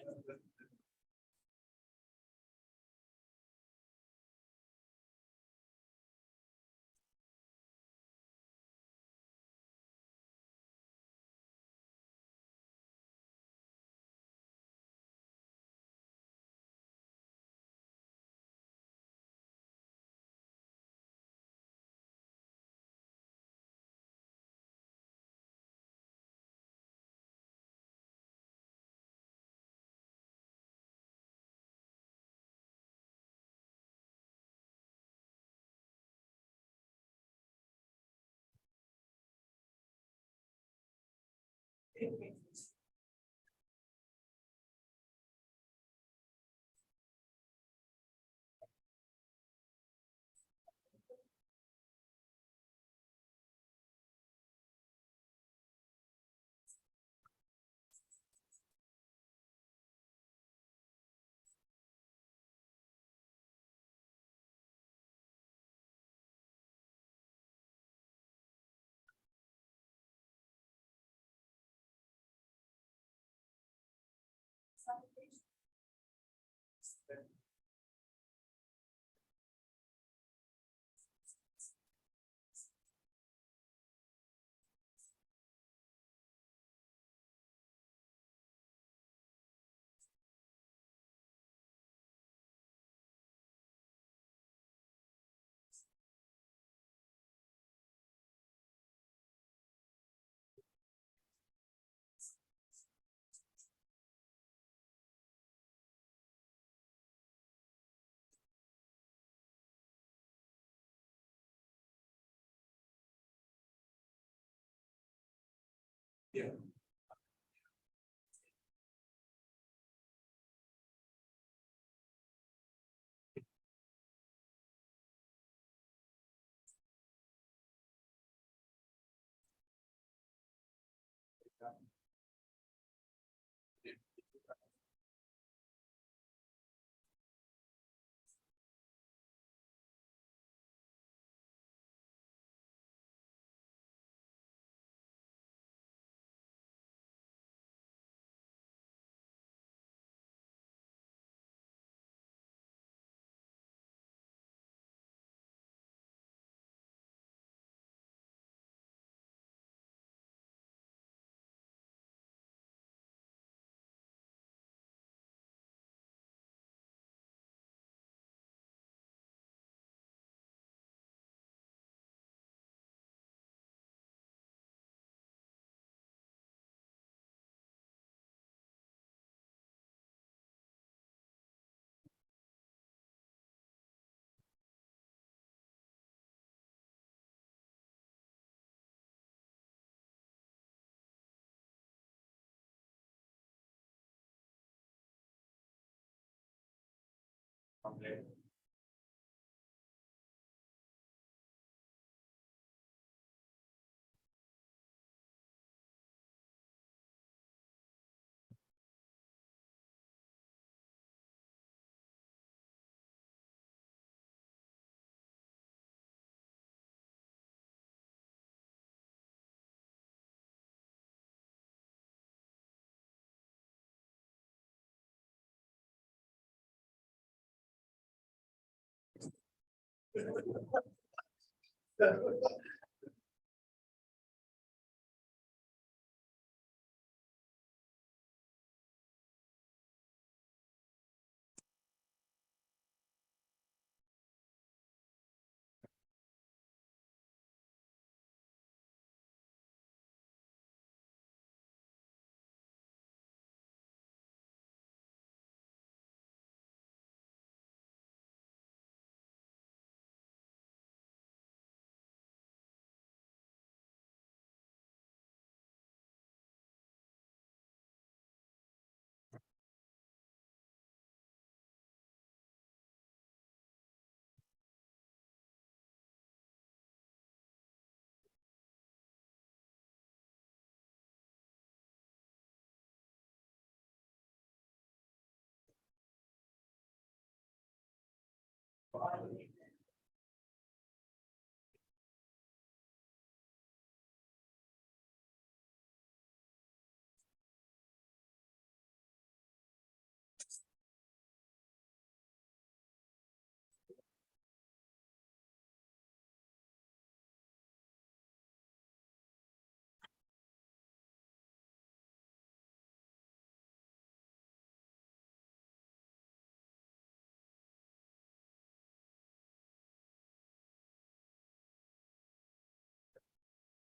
Okay.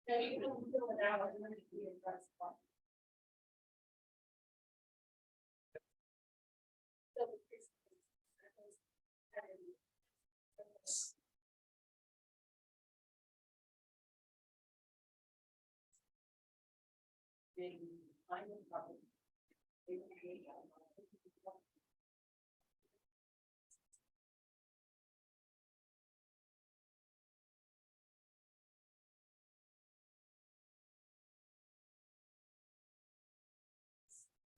Yeah, you can fill it out and then it can be addressed.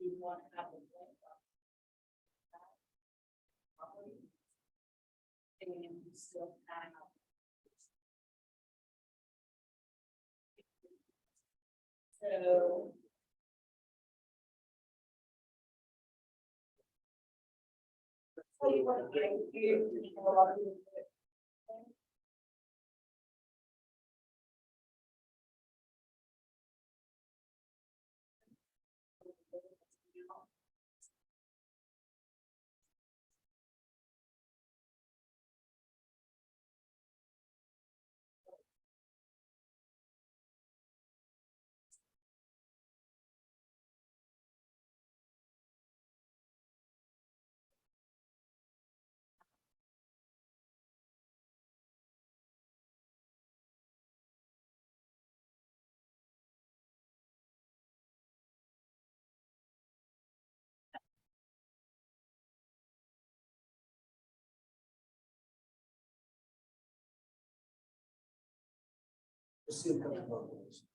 You want to have a blank and you still have. So. So you want to get you.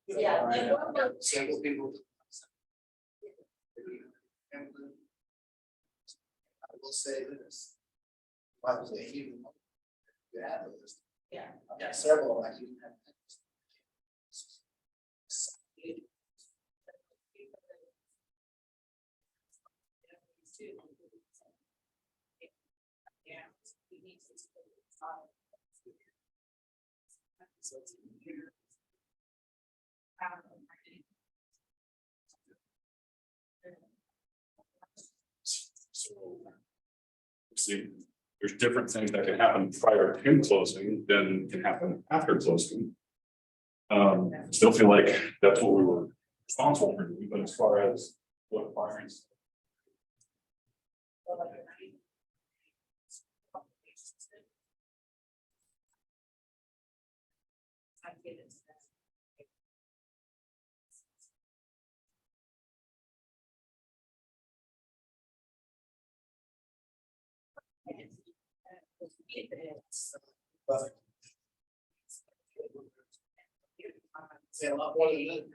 Yeah. Several people. I will say this. I was even. You have this. Yeah. I've got several like you. Yeah. See, there's different things that can happen prior to closing than can happen after closing. Still feel like that's what we were responsible for doing, but as far as what firings. Say a lot more than that.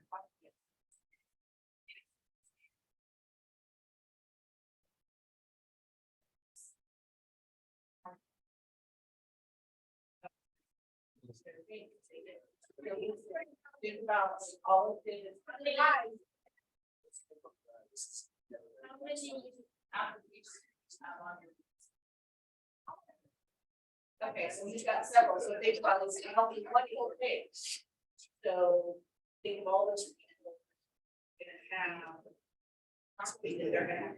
Think about all of this. How many okay, so he's got several, so think about this, how many whole page. So think of all those people. Gonna have. Possibly that they're gonna have.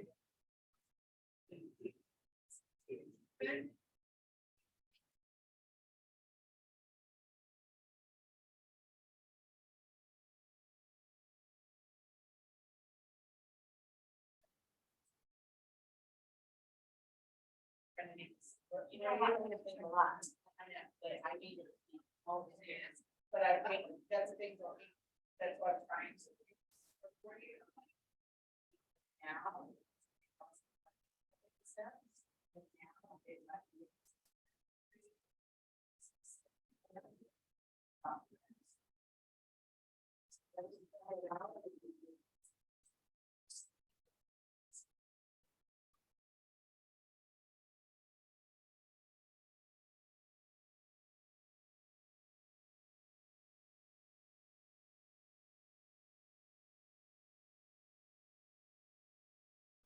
You know, I don't want to think a lot, I know, but I need it all the time. But I think that's a big one, that's what I'm trying to. For you. Now.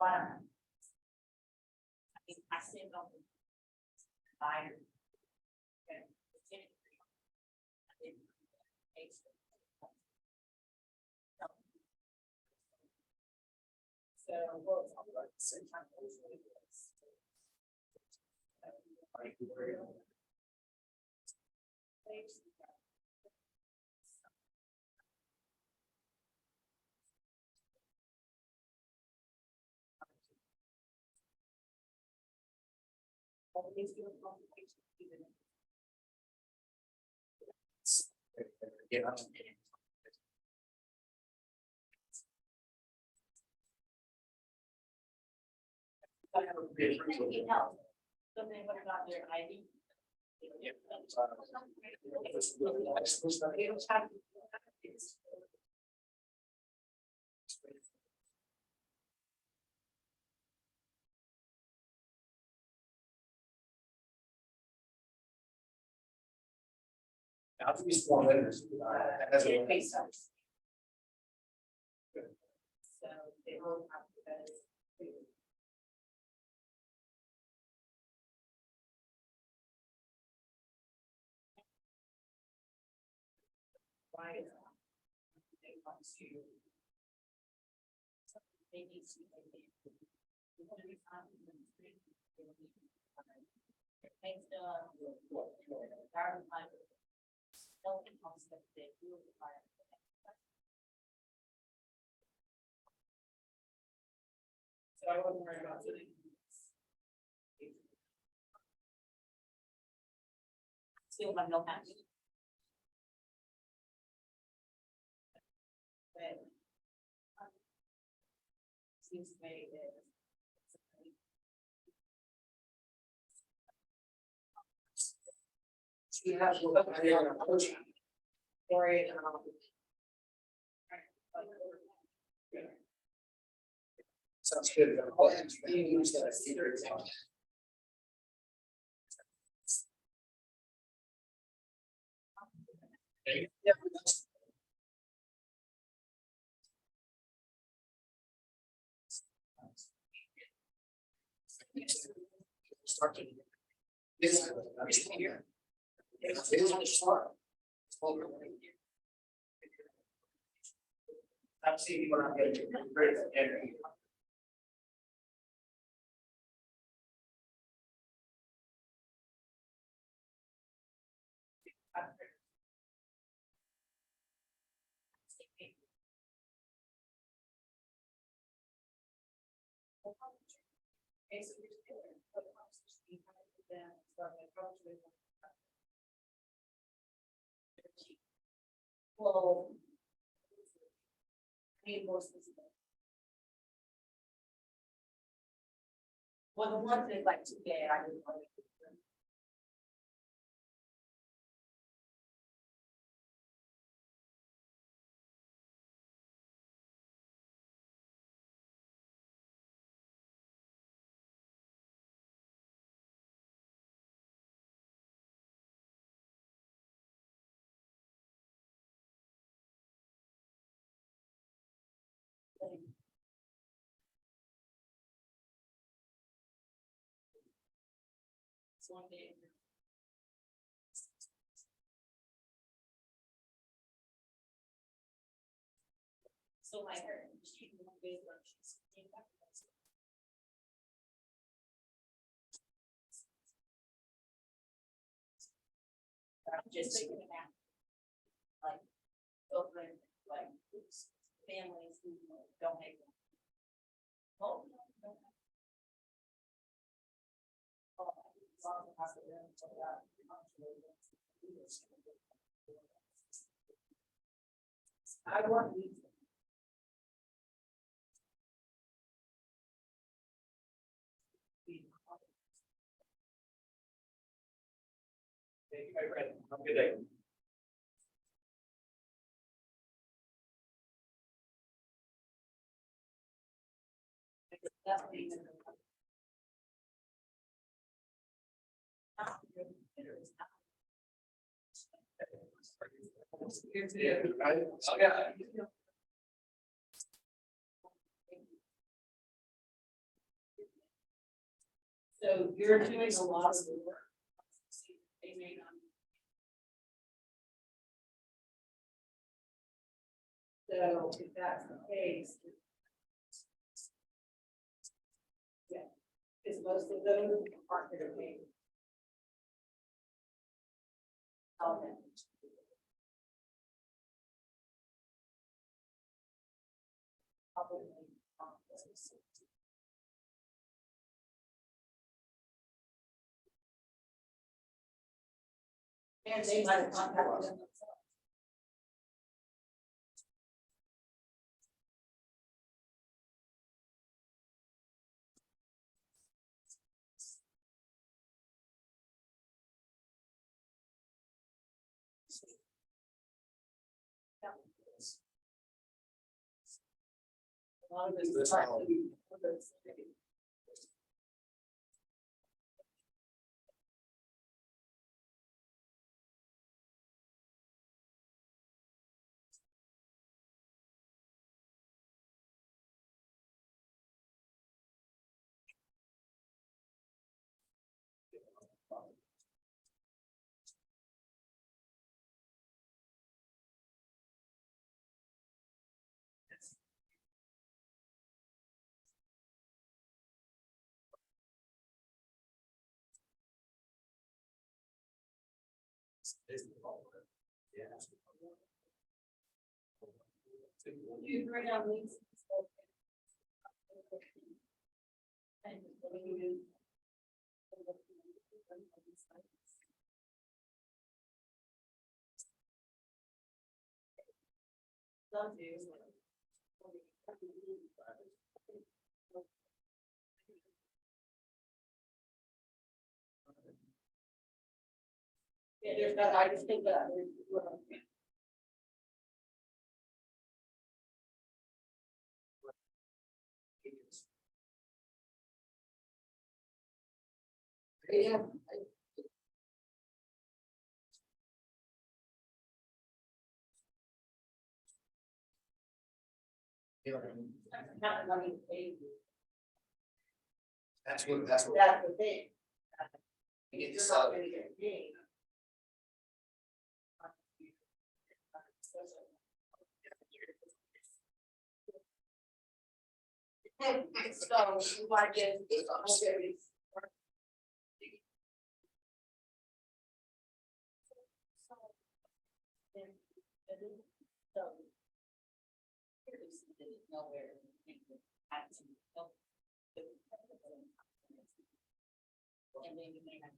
I mean, I stand on the buyer. So, well, it's all about the same time. Always do a consultation, even if Yeah. I have a good friend. Something what about their ID? I'll be small letters. That's It what. makes sense. So they will have to. Why is that? They want to. They need to. We want to be confident in the street. Thanks to. Garden life. Healthy concept they do require. So I wasn't worried about doing. Still have no match. But. Seems to me that. You have. Worried about. Sounds good. I'll use that as either example. Yeah. Start to. This. Here. It's on the start. I'm seeing what I'm getting. Great. Well. Need more specific. Well, the ones that like today, I would like. So one day. So like her, she one day when she's. I'm just thinking about. Like. Children, like, families who don't make. Oh, no, no. I want these. Thank you, my friend. Have a good day. So you're doing a lot of the work. They may not. So if that's the case. Yeah, because most of those aren't gonna pay. Okay. Probably. And they might have contacted them themselves. A lot of this is like- You bring out links. And when you. Some do. Yeah, there's that, I just think that. Yeah. Not money to pay. That's what, that's what. That's the thing. You get You're this not out. gonna get paid. So you might get. And then you may have.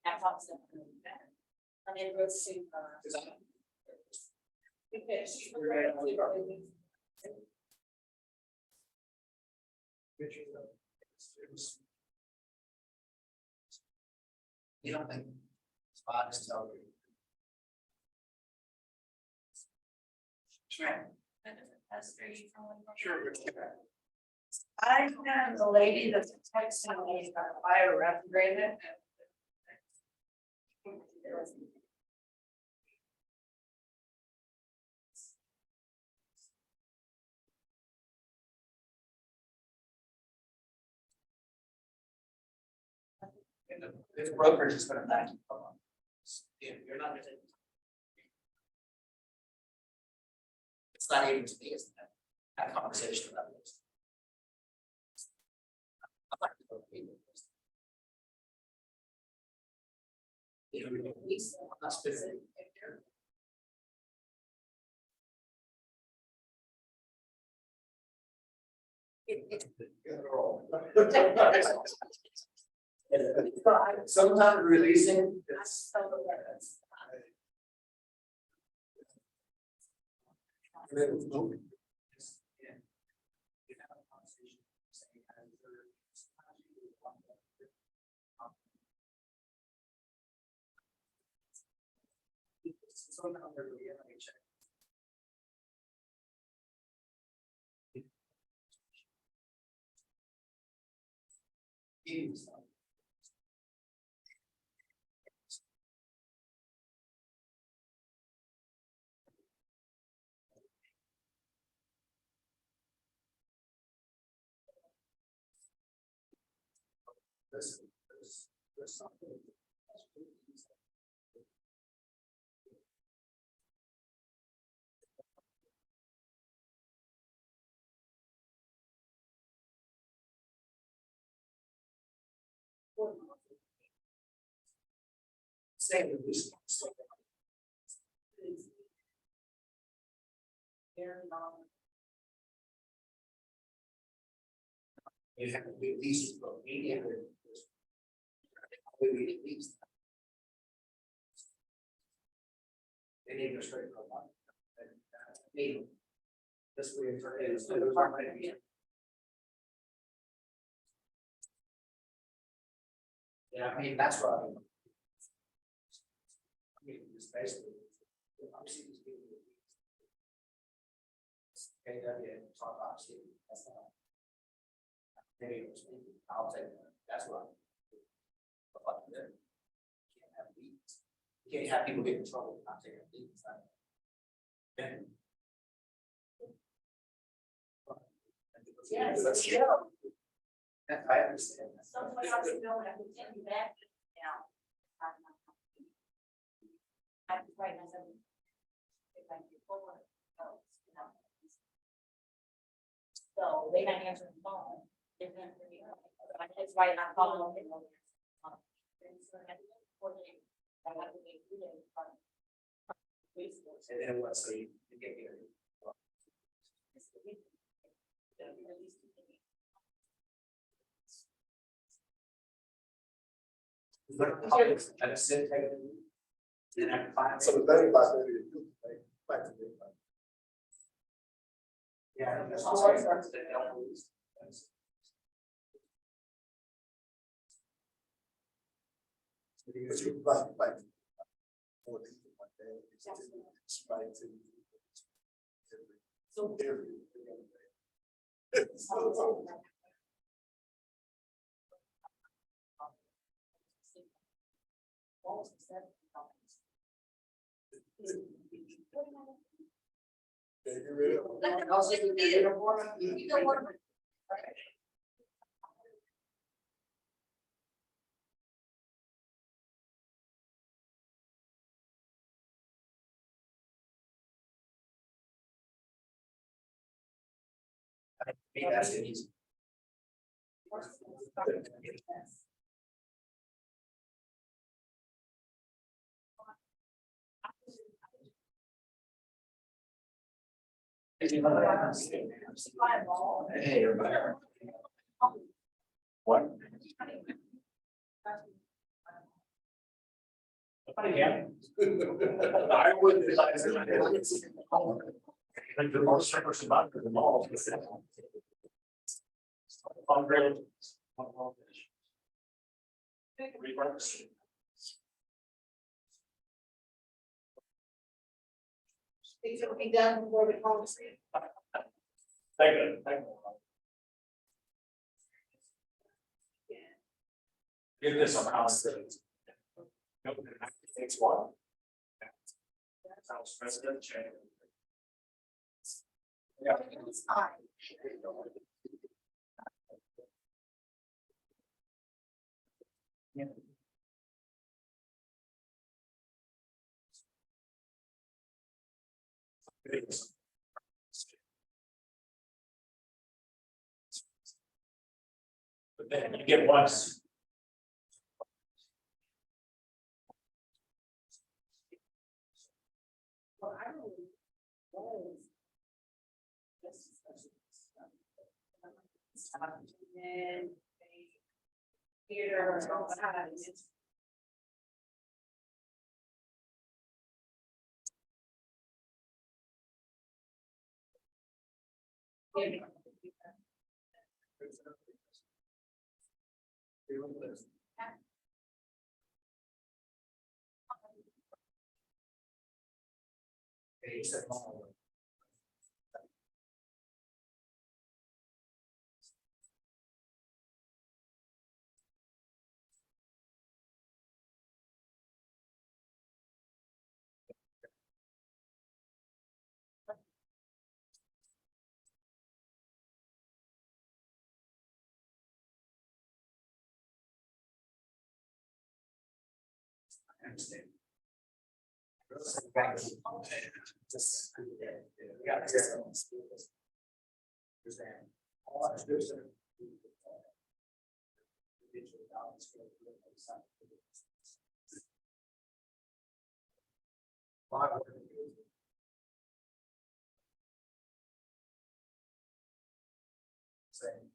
That helps them better. And then go to. Because she's. You don't think spot is tell you. Sure. That's very from one. Sure. I have a lady that's texting me about fire rep agreement. This brokerage is gonna back you up on. You're not gonna. It's not even to me, it's that conversation about this. I'm not gonna go with this. You know, at least I'm not specific. Sometimes releasing. It's. Sometimes they're really, let me check. There's something. Same with this. You have to do these, but media. We get leaves. They need to go straight from one. Meeting. This way is. Yeah, I mean, that's what I mean. I mean, it's basically, obviously, these people. Okay, talk about Steve, that's not. Maybe it was me. I'll take that, that's what. But like, you can't have leads. You can't have people get in trouble for not taking leads. Then. Yes, I understand. somebody else is going, I can tell you that now. I'm right now. If I get forward, so they not answering the phone. They're gonna be, that's why I'm calling them. And then what, so you get here. And a sit, take it. Then I can find. So the thing about that is, back to the. Yeah. That's all right. They don't lose. Because you like. More people like that, it's right to. So- Get rid of. You don't want to. Me, that's it easy. Hey, everybody. What? Yeah. I wouldn't. Like the most service about the mall. Things will be done before we call the street. Thank you, thank you. Give this a house. Takes one. Sounds president change. Yeah. It's fine. But then you get once. Well, I don't know. And then theater. Hey, you said mall. I understand. Just. We got here. Understand. All I do is. Same.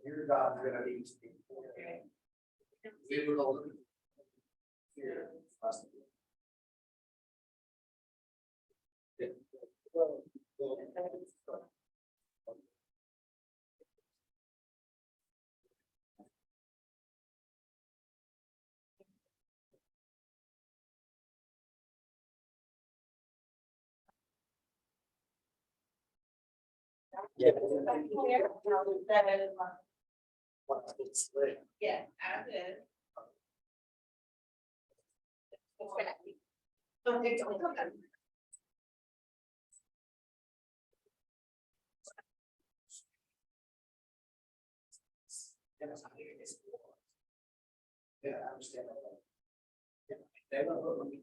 Your job's gonna be. We were all. Here. Yeah. Yeah, I did. Okay, don't come down. Yeah, I understand. Yeah, they don't vote on me.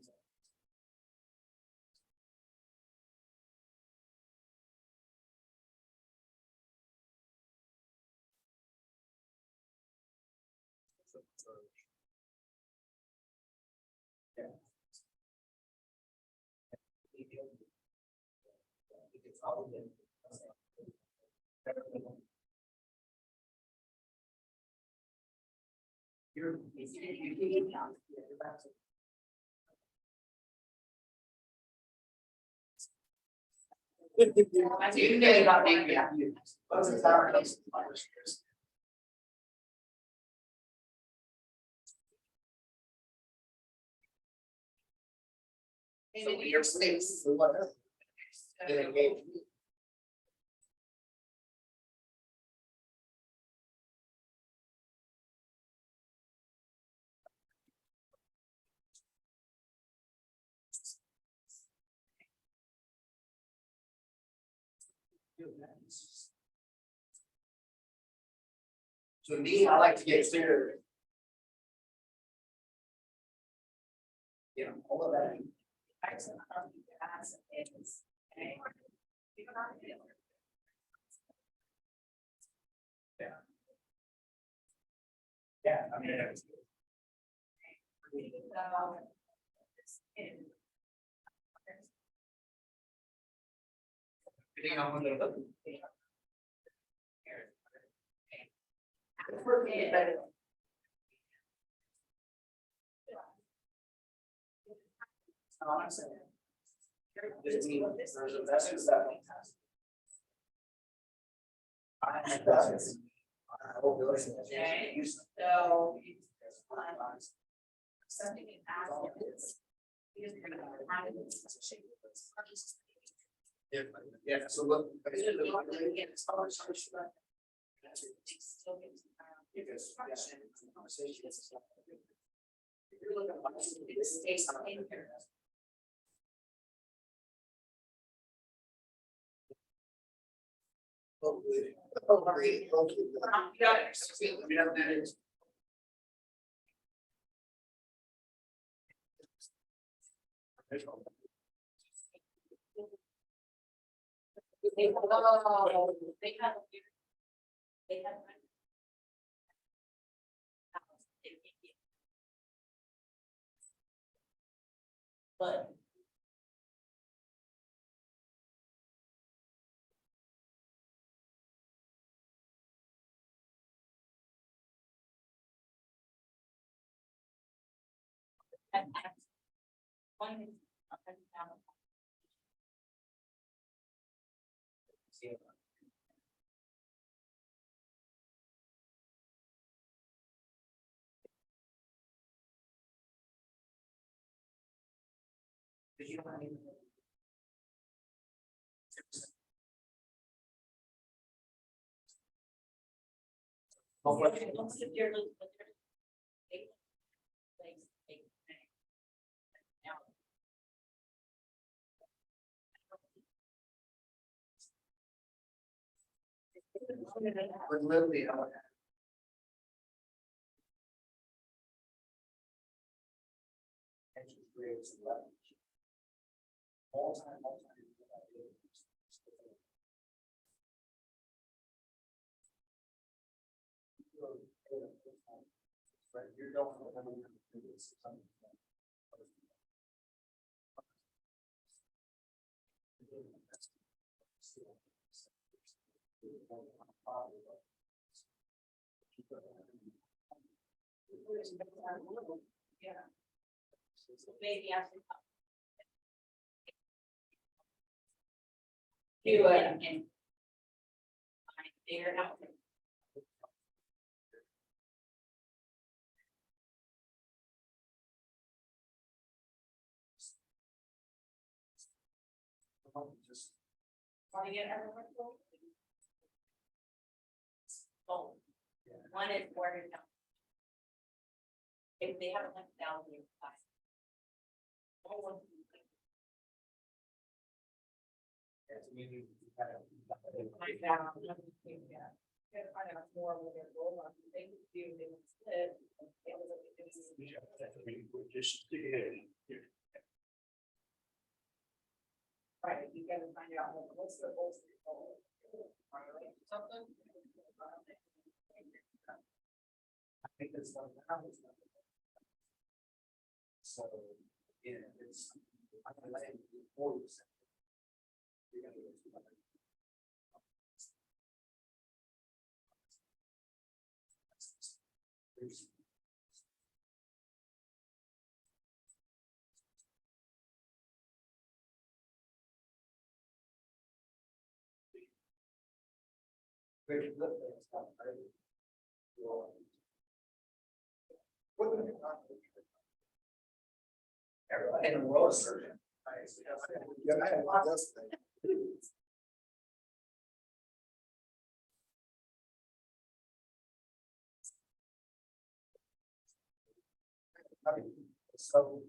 I do know about maybe. Maybe your space. To me, I like to get clear. You know, all of that. Yeah, I mean. Depending on when they're looking. I'm saying. There's investors that. I have that. I hope you're listening. So. Something in Athens. Because you're gonna have it. Yeah, so look. Conversations. If you're looking at it stays in here. Oh, are you? Yeah. We have that. They have. They have. But. One. Did you want to? But literally, I would have. Interest rates and leverage. All time. Right, you're going. Yeah. So maybe I should. Do it and. Figure it out. Just Want to get everyone? Oh, one is ordered now. If they haven't left down their class. Gotta find out more what their goal on, they could do, they would split. They would look at this. Right, you gotta find out what's the goals. Something. I think that's what happens. So, yeah, it's, I'm gonna let it be 40%. You're gonna get 200. Very good, that's not right. Everybody in the world is surgeon. Yeah, I had one last thing. So.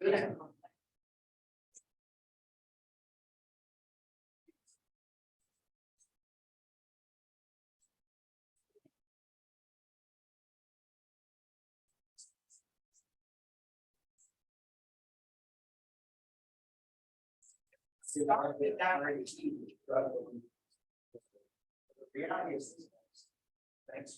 Good. Reality is. Thanks.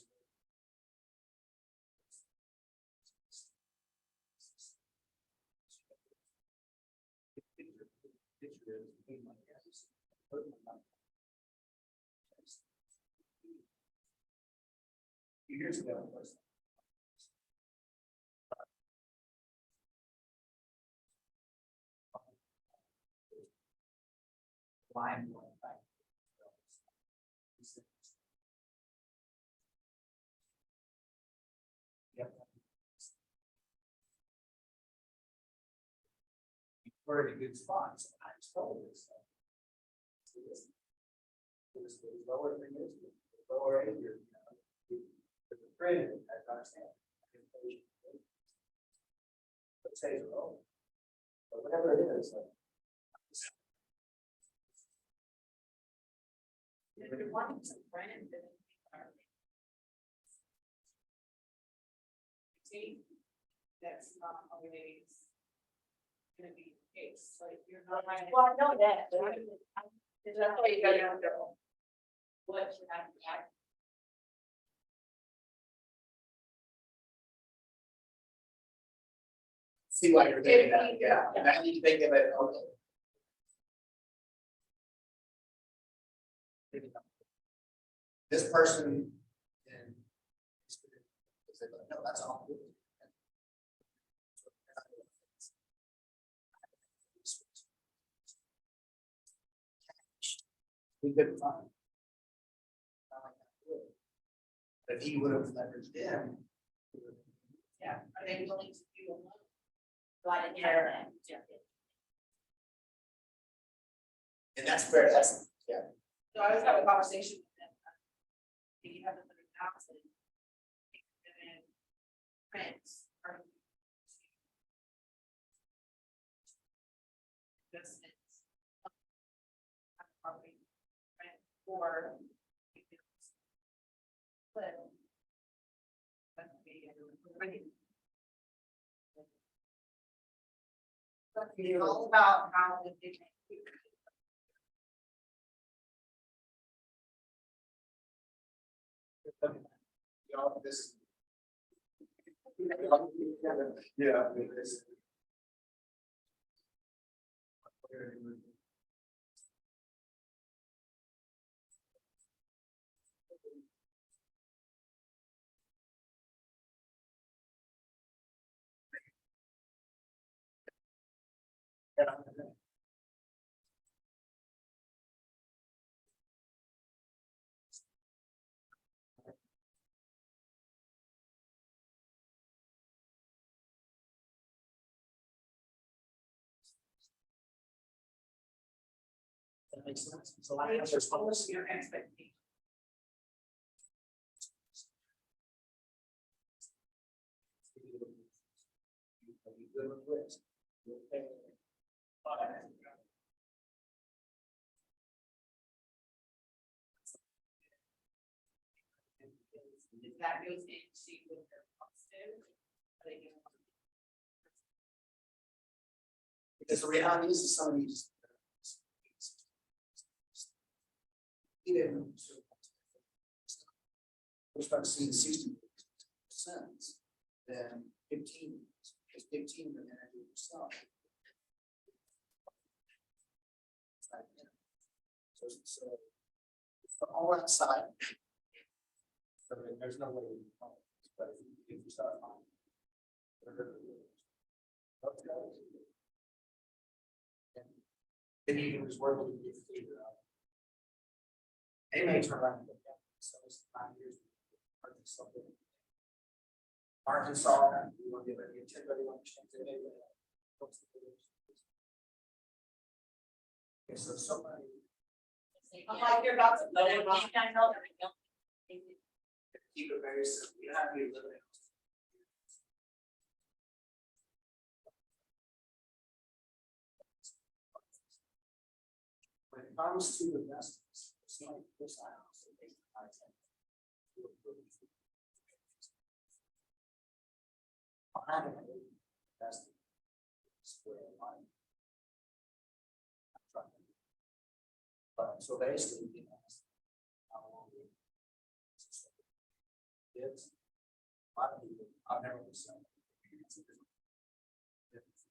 Years ago. Line going back. Yep. We're in a good spot, so I just told this stuff. It was lower than this, lower end, you're, the trend, I understand. But say it's low. But whatever it is, like. If you want some friends, then. See, that's not always. Gonna be the case, like you're not. Well, I know that, but that's why you gotta know. What should I act? See why you're thinking that, yeah, and I need to think of it, okay. This person. And. No, that's all. We couldn't find. But if he would have leveraged in. Yeah, are they willing to do a loan? Like, yeah. And that's fair, that's, yeah. So I was having a conversation with them. You have $100,000. And then rents are. Investments. Probably rent or. But It's all about how the big. Y'all, this. Yeah. this- That makes sense. So I answer policy. Your expectation. Good with risk. That goes into with their positive. Because the reality is some of these. Even. We start seeing 60%, then 15, because 15 are gonna do yourself. So, for all outside. So there's no way, but if you start. Then you can just work with it. Figure out. They may turn around and look at it, so it's 5 years. Something. Arkansas, we want to give it, everybody understands it. Okay, so somebody. I'm like, you're about to. But I know that I don't. Keep it very simple, you have your limit. When it comes to the investments, it's not this house. Behind it, that's the square line. But so basically, you know, how long it's a lot of people, I've never been selling.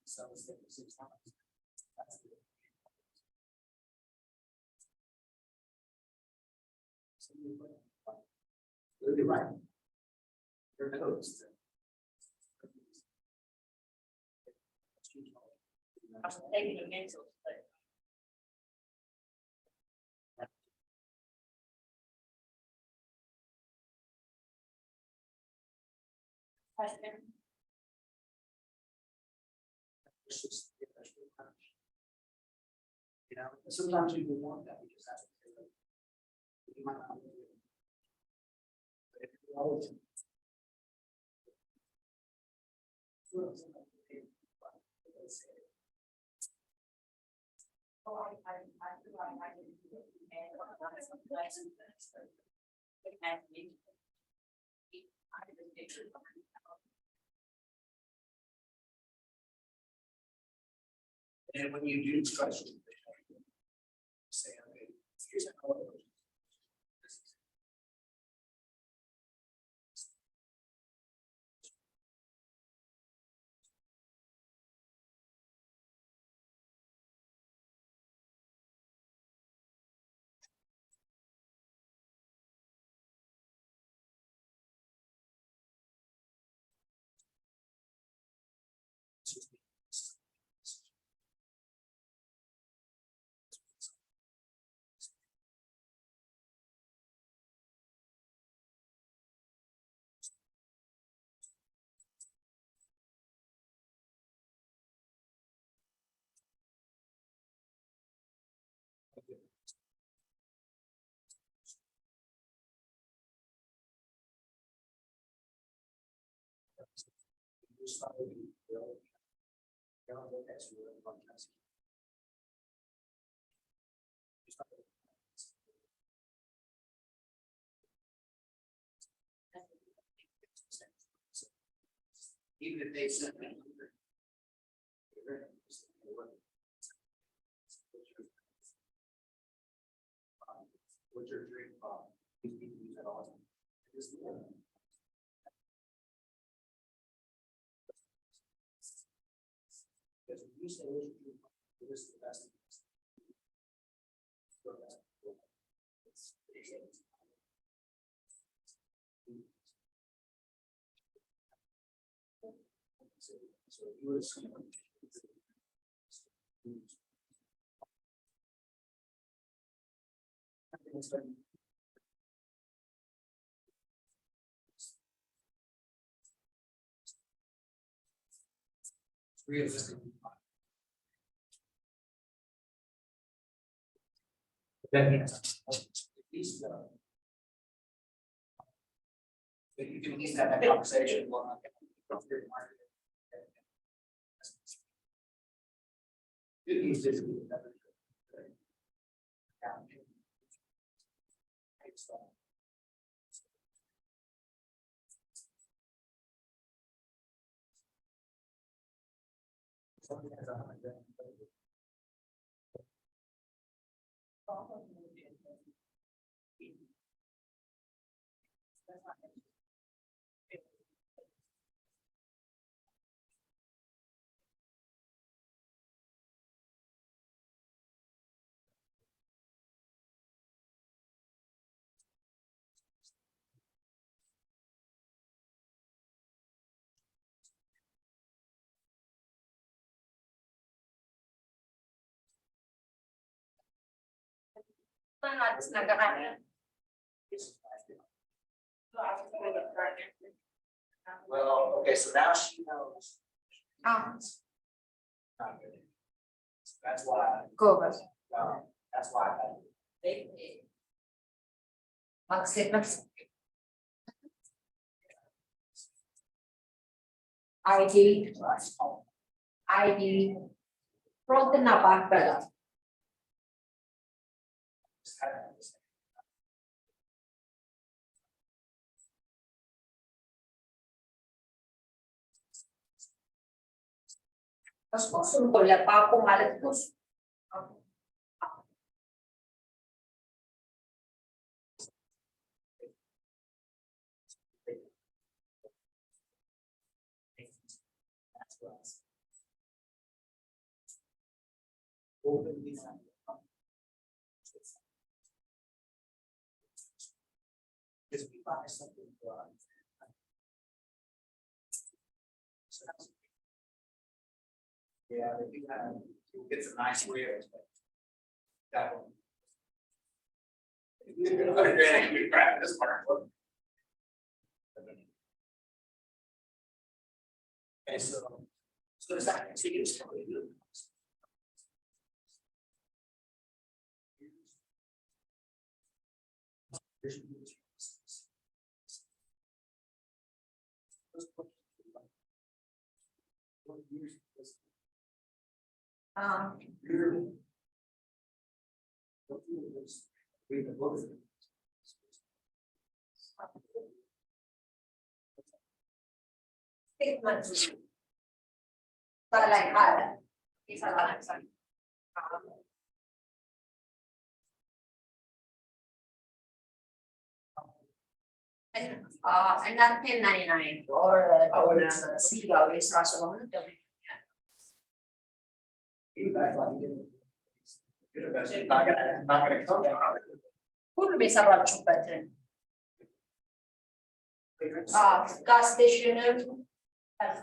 So it's 6 times. That's good. So you're right. Your codes. I'm taking a mental, but. Question. It's just, you know, sometimes you do want that because that's what they're. You might not. Do it. But if you always. Oh, I feel like I can do it. And I'm some lessons that it has me. I just get it. And when you do trust. Say, okay, here's how it goes. Even if they send me. Because you say it is the best. So you were saying. Realistic. Then at least, but you can at least have that conversation. It needs to be another. Well, okay, so now she knows. Not good. So that's why, Cover. that's why. ID. ID. Front na back pala. Mas kung wala pa akong alat ko. Just be buy something. Yeah, they do have, you get some nice rears, but. That one. We grab this part. Okay, so does that continue to be good? Statements. Talay isa lang sa. And that 1099 or CDO is also one of them. You guys like it. You're the best. Not gonna come down. Who may sarap chupatin? Gas station at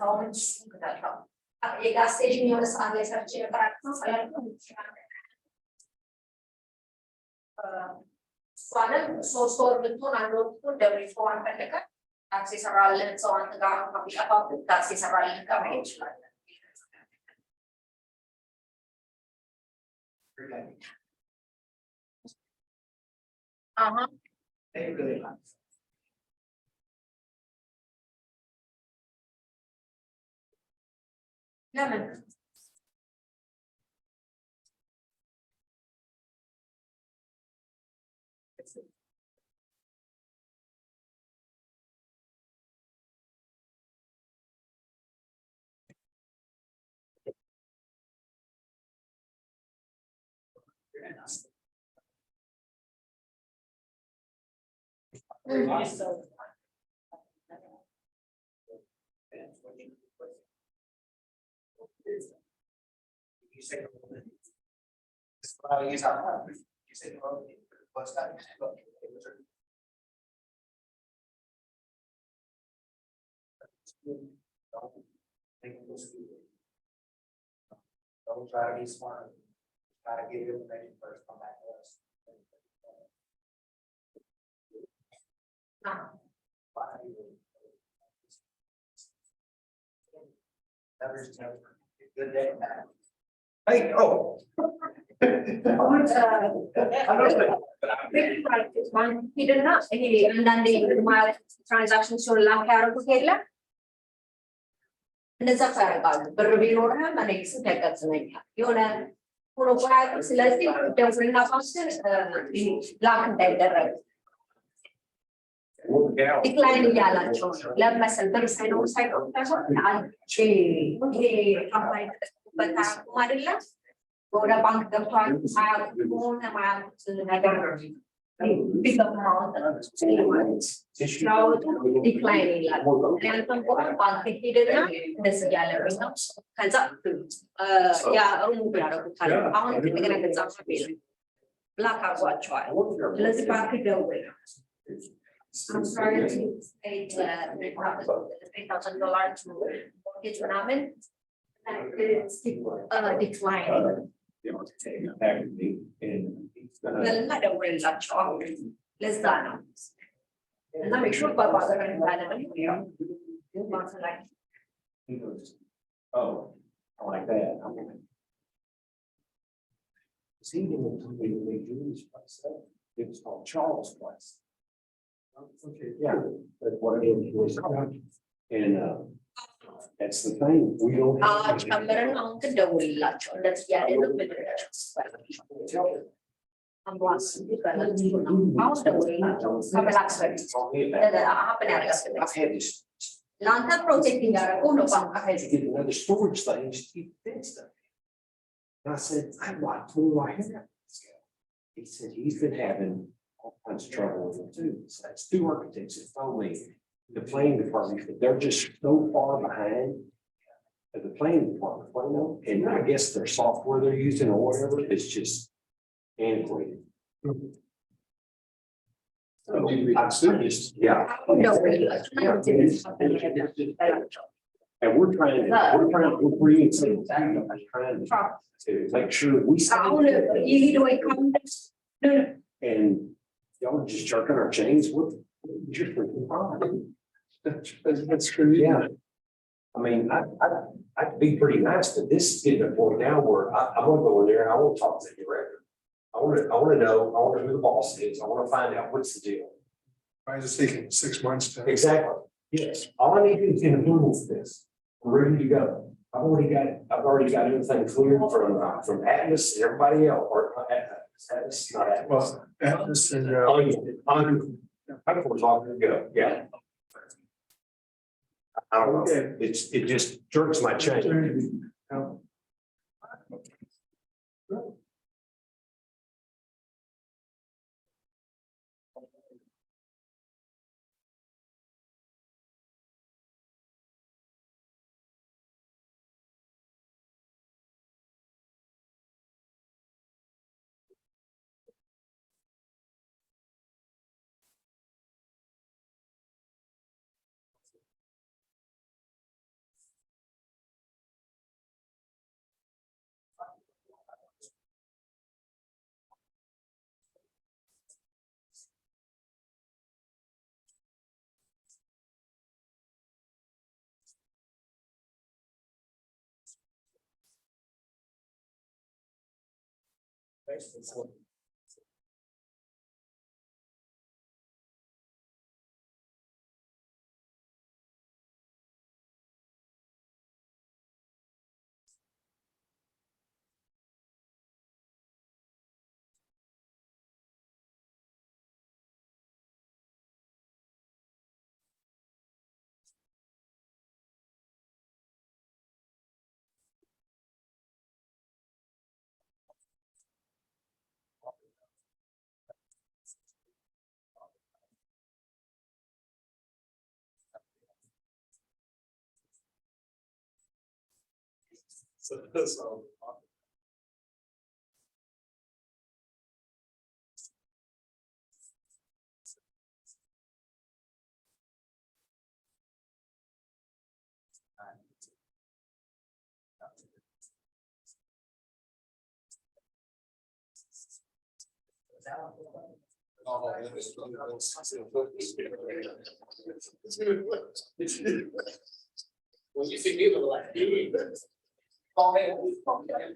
home, that help. A gas station yung sa akin sa Chile para so store nito nandun po every 400 ka. Taxi sa Raleigh so ang taga kami about taxi sa Raleigh kami. They really like. Lemon. You say. It's what I use out loud. You say, well, what's that? Don't try to be smart. Try to get information first, come back to us. Good day. Hey, oh. ሂድና ይሄ አንዳንዴ ማለት ትራንዛክሽን ሲሆን ላክ ያደረጉት የለም እንደዛ ያደርጋሉ። ብር ቢኖርህም እኔ ስንት ያጋጥመኛል የሆነ ሆኖ ባያውቅም፣ ስለዚህ ደውልና ፋስር ላክ እንዳይደረግ ዲክላይን እያላቸው ነው። ለመሰል ብር ሳይኖር ሳይሆን ይሄ ካምፓኒ ተጠቅሙበት አያውቁም አይደለም ወደ ባንክ ገብቷል ሆነ ማያውቁት ነገር ዲክላይን ይላል። ምክንያቱም ባንክ ሄድና እንደዚህ ያለብኝ ነው ከዛ ያ ሩሙቭ ያደረጉታል። አሁን እንደገና ገዛ ብላክ አርጓቸዋል። ስለዚህ ባንክ ደውል I'm sorry to pay $3,000 to mortgage ምናምን decline. በልና ደውልላቸው አሁን ለዛ ነው እና ሜክሹር በባዘር እንዳለ Oh, I like that. See, they do this place. It was called Charles Place. Okay, yeah, that's what it was. And that's the thing, we don't. ጨምረን አሁን ግን ደውልላቸው እንደዚህ ያለ ነው አምቡላንስ አሁን ደውልላቸው ከመላክስ በፊት ሀፕን ያደርጋል ለአንተ ፕሮቴክት እያደረጉ ነው ባንክ Get another storage thing, just keep fenced up. And I said, I'm not pulling my hair out. He said, he's been having all kinds of trouble with it too. So that's two architects that told me the planning department, they're just so far behind the planning department, you know, and I guess their software they're using or whatever is just antiquated. Yeah. And we're bringing some back, I'm trying to make sure we. አሁን ይሄድ ወይ And y'all are just jerking our chains, what? You're freaking fine. That's true. Yeah. I mean, I could be pretty nice, but this is getting to the point now where I'm gonna go in there and I want to talk to the director. I want to know who the boss is. I want to find out what's the deal. Why is it taking 6 months to? Exactly. Yes. All I need to do is get approval for this. We're ready to go. I've already got everything cleared from Atlas and everybody else, or Atlas, not Atlas. Well, Atlas and, I know where's all gonna go, yeah. I don't know, it just jerks my chain. So. Well, you see people like doing this. Oh, man.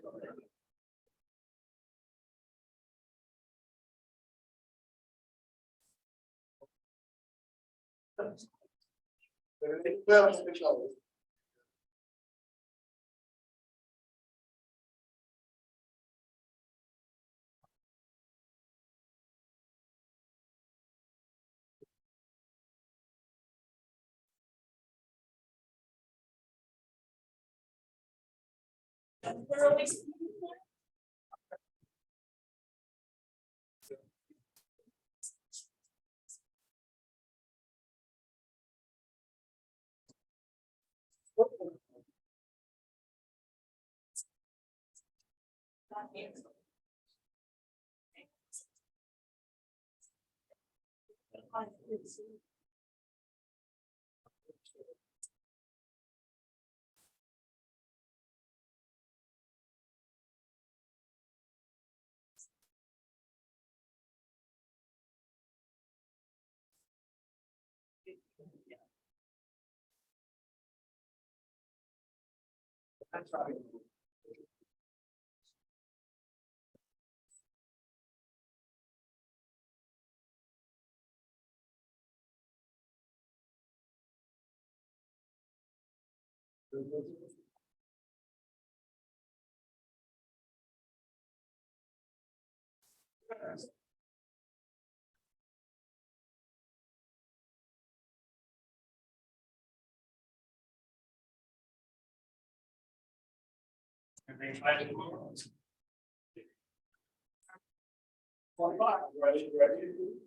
Ready,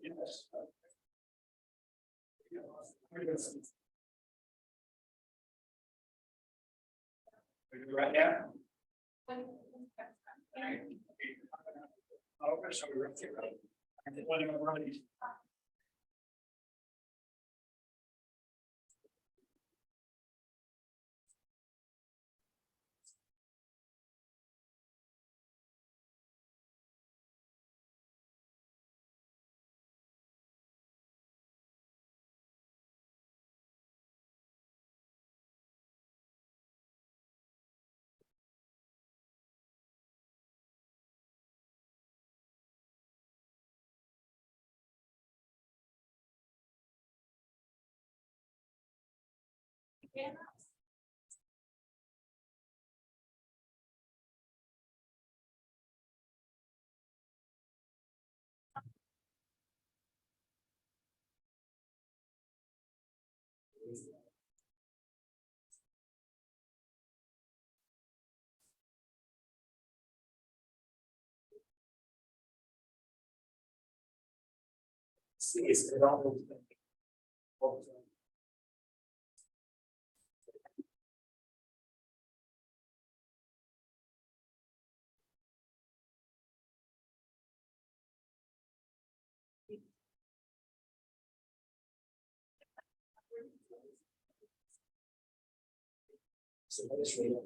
yes. Right now. Okay, so we're up here. See, it's all. So that's really.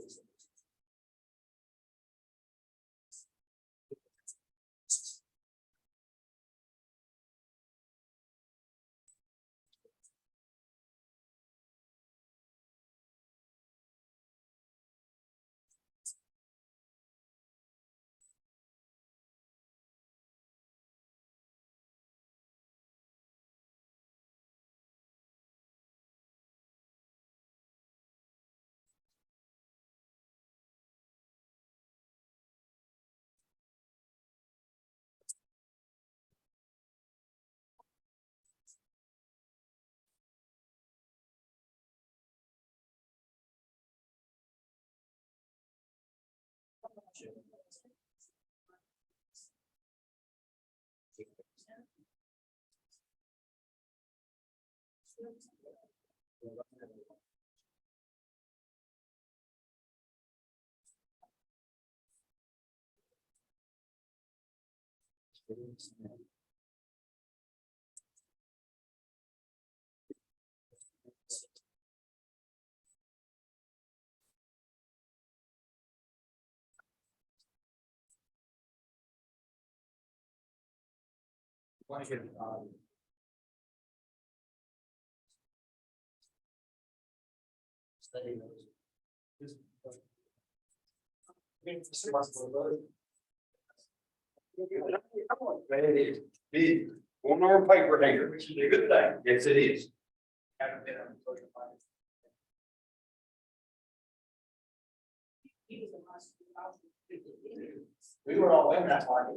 Want to get, study those. It is. Big, one arm paper hanger, which is a good thing. Yes, it is. Haven't been on social media. We were all in that market.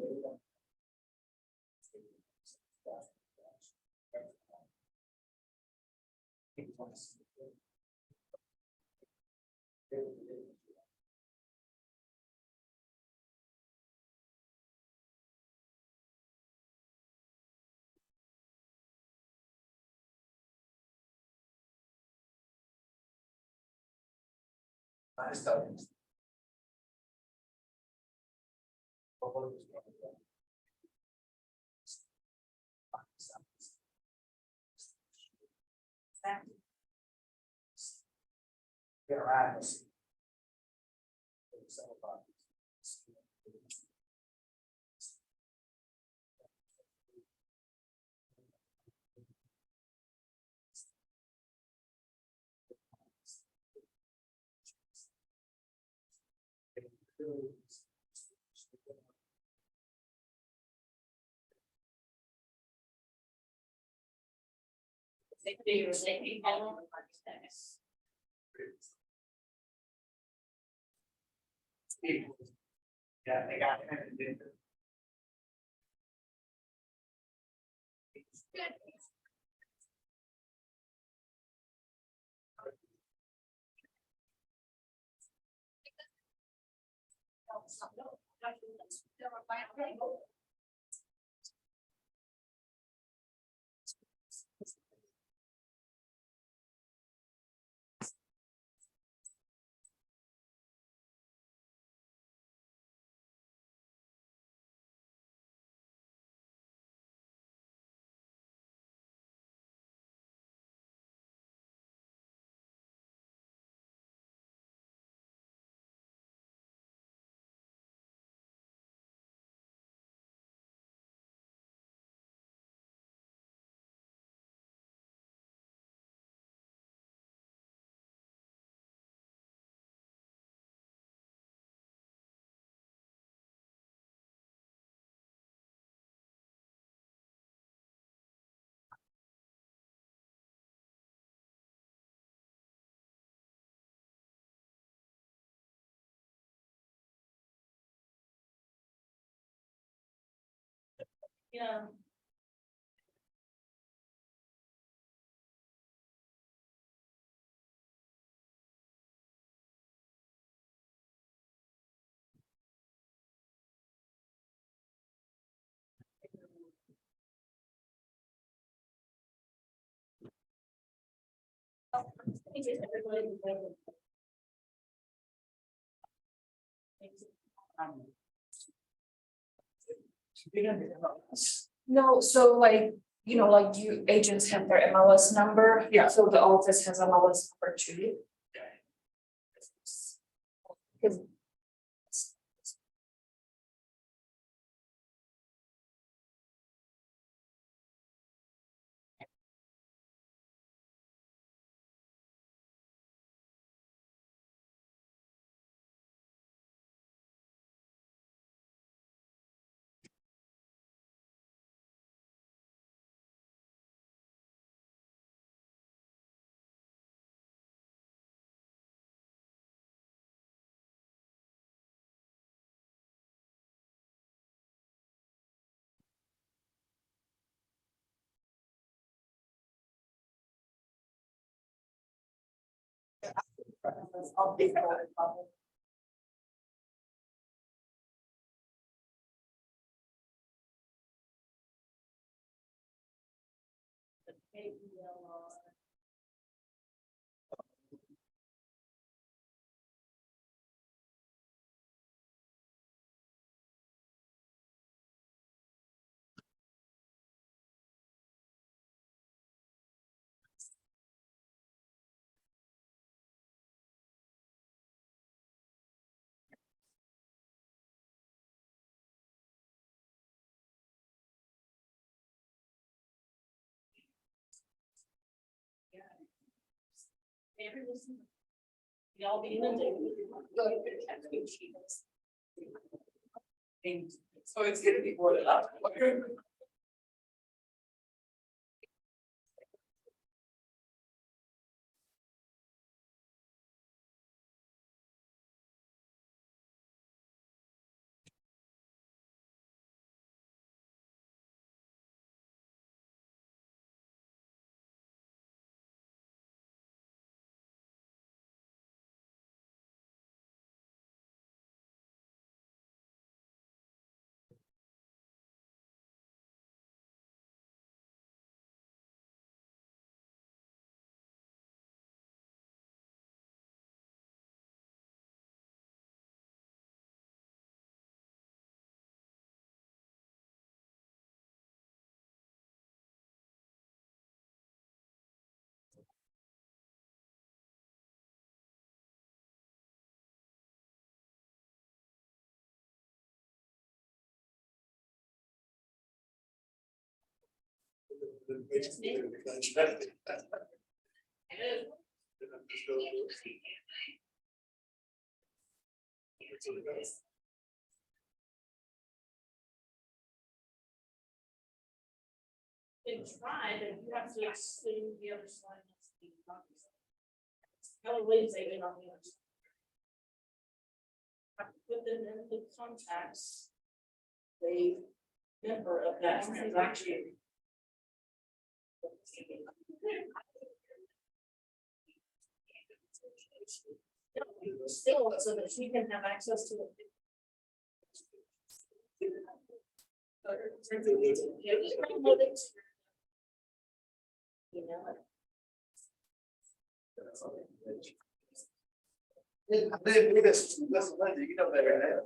I just don't. Get around this. Yeah, they got it. Yeah. No, so like, you know, like you agents have their MLS number. Yeah. So the office has MLS number too. Cause I'll be. Y'all be inundated. So it's gonna be boarded up. They tried, and you have to exclude the other side. How ways they get on the other side. Have to put them in the contacts. They member of that transaction. Still, so that she can have access to it. You know, This, Lindsay, you know better than that.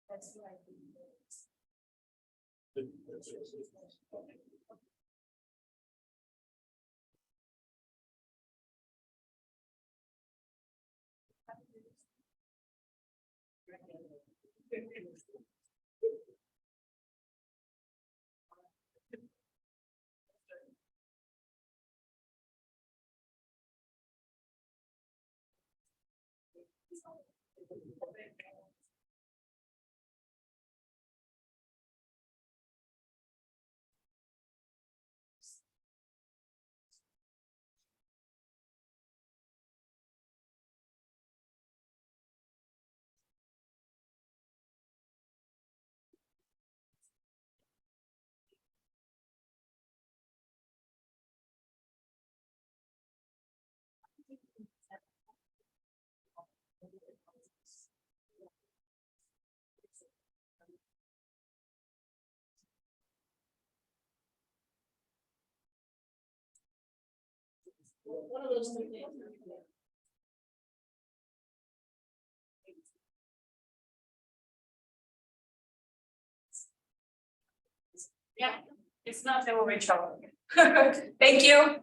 that's what I think. One of those things. Yeah, it's not, they will reach out. Thank you.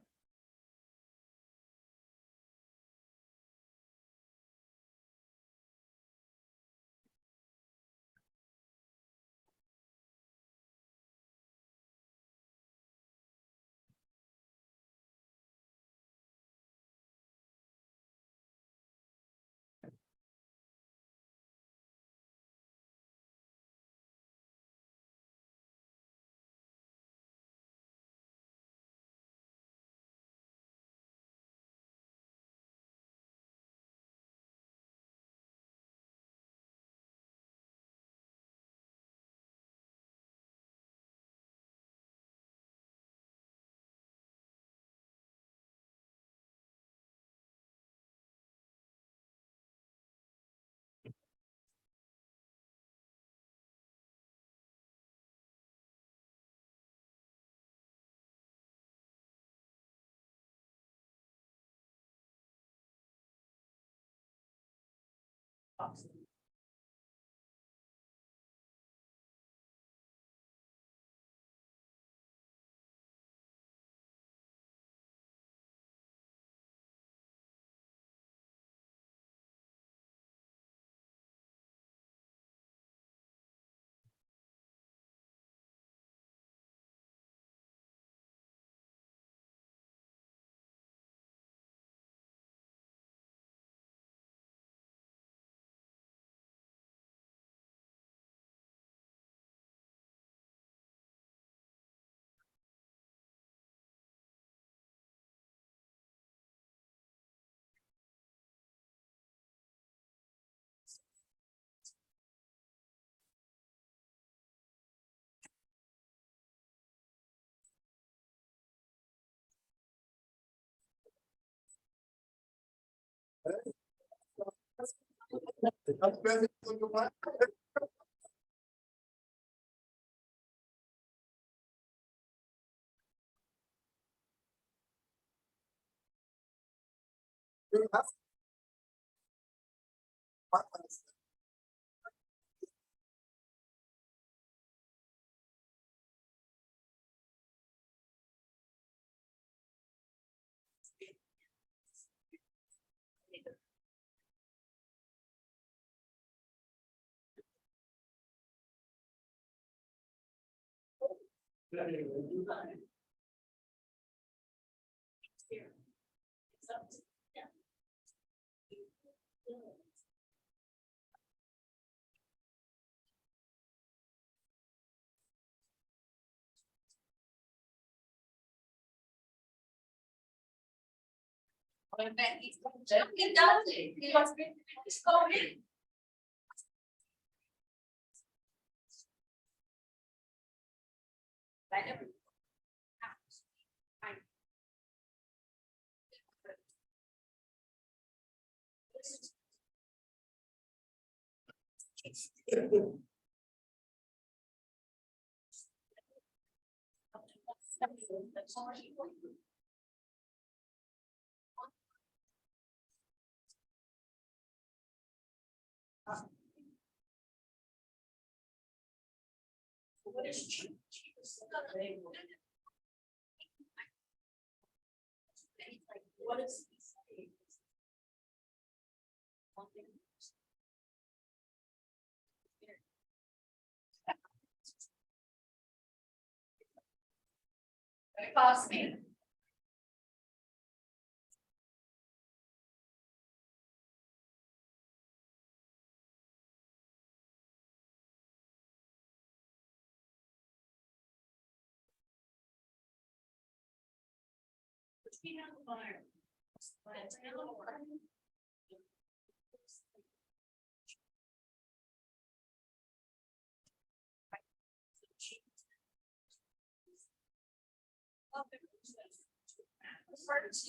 He does it. He wants me to just go in. I never. What is cheap? What is? It costs me.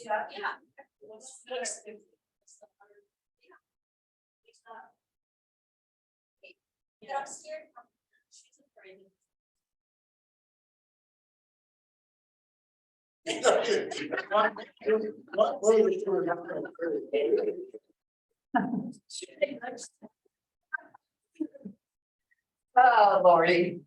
Yeah. Yeah, I'm scared. She's afraid. Oh, Lordy.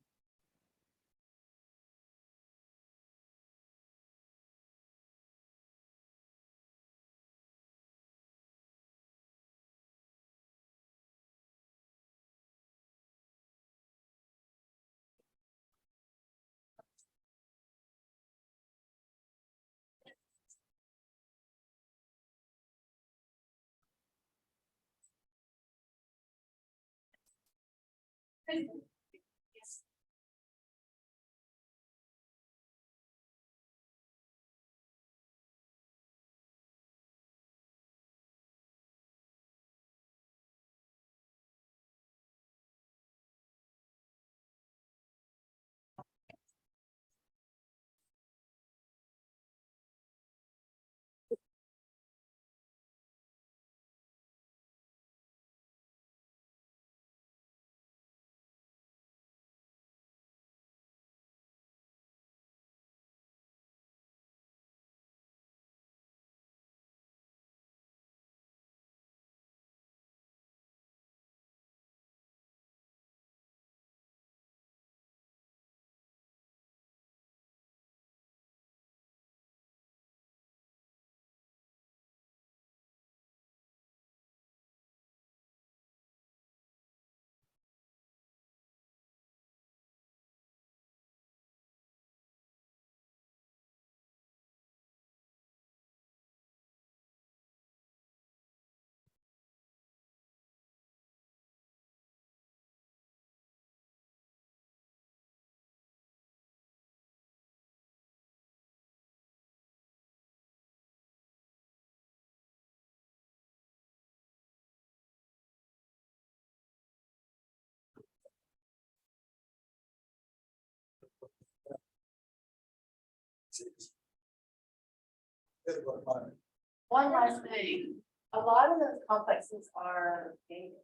One last thing, a lot of those complexes are gated.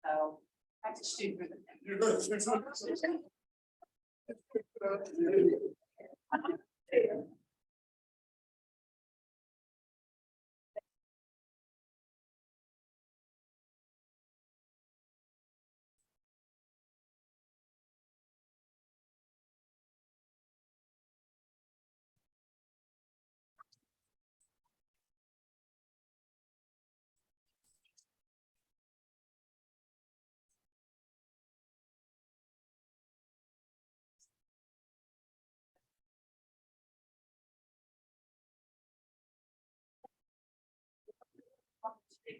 So I have to shoot through them.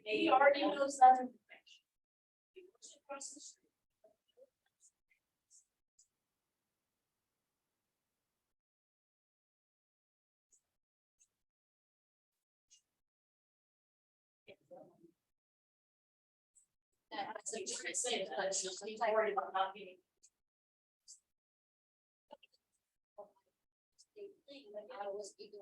He already knows that information. He lives across the street. Yeah, that's like you're saying, that's just, he's worried about not being. Thing, like I was eating.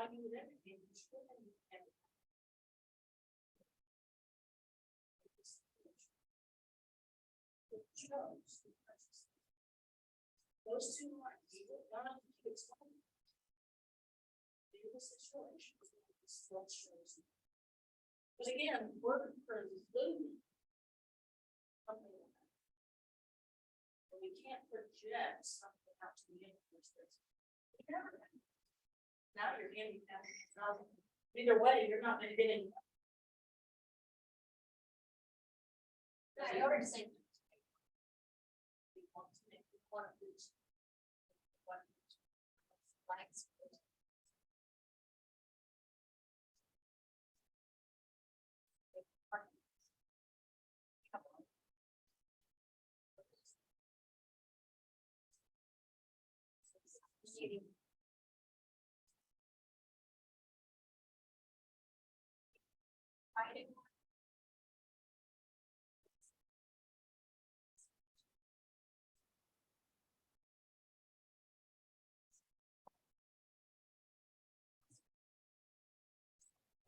I mean, with everything. Those two are evil, none of the kids. The situation. But again, working for this building. Something like that. But we can't project something out to the universe. You never know. Now you're handicapped. Either way, you're not gonna get any. I already said. We want to make one of these. Flags.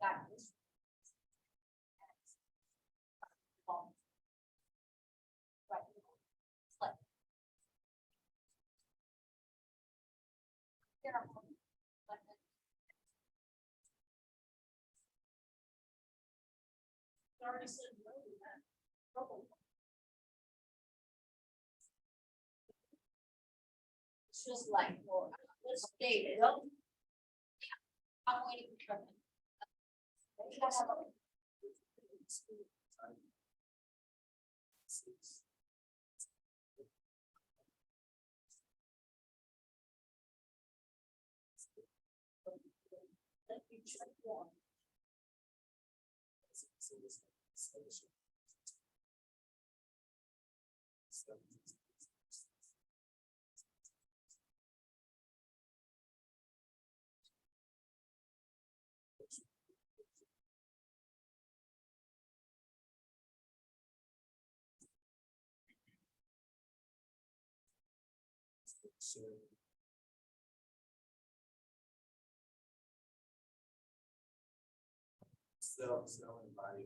That is. Already said no to that. It's just like, well, let's date it. I'm waiting for trouble. Let me check one. Selling body.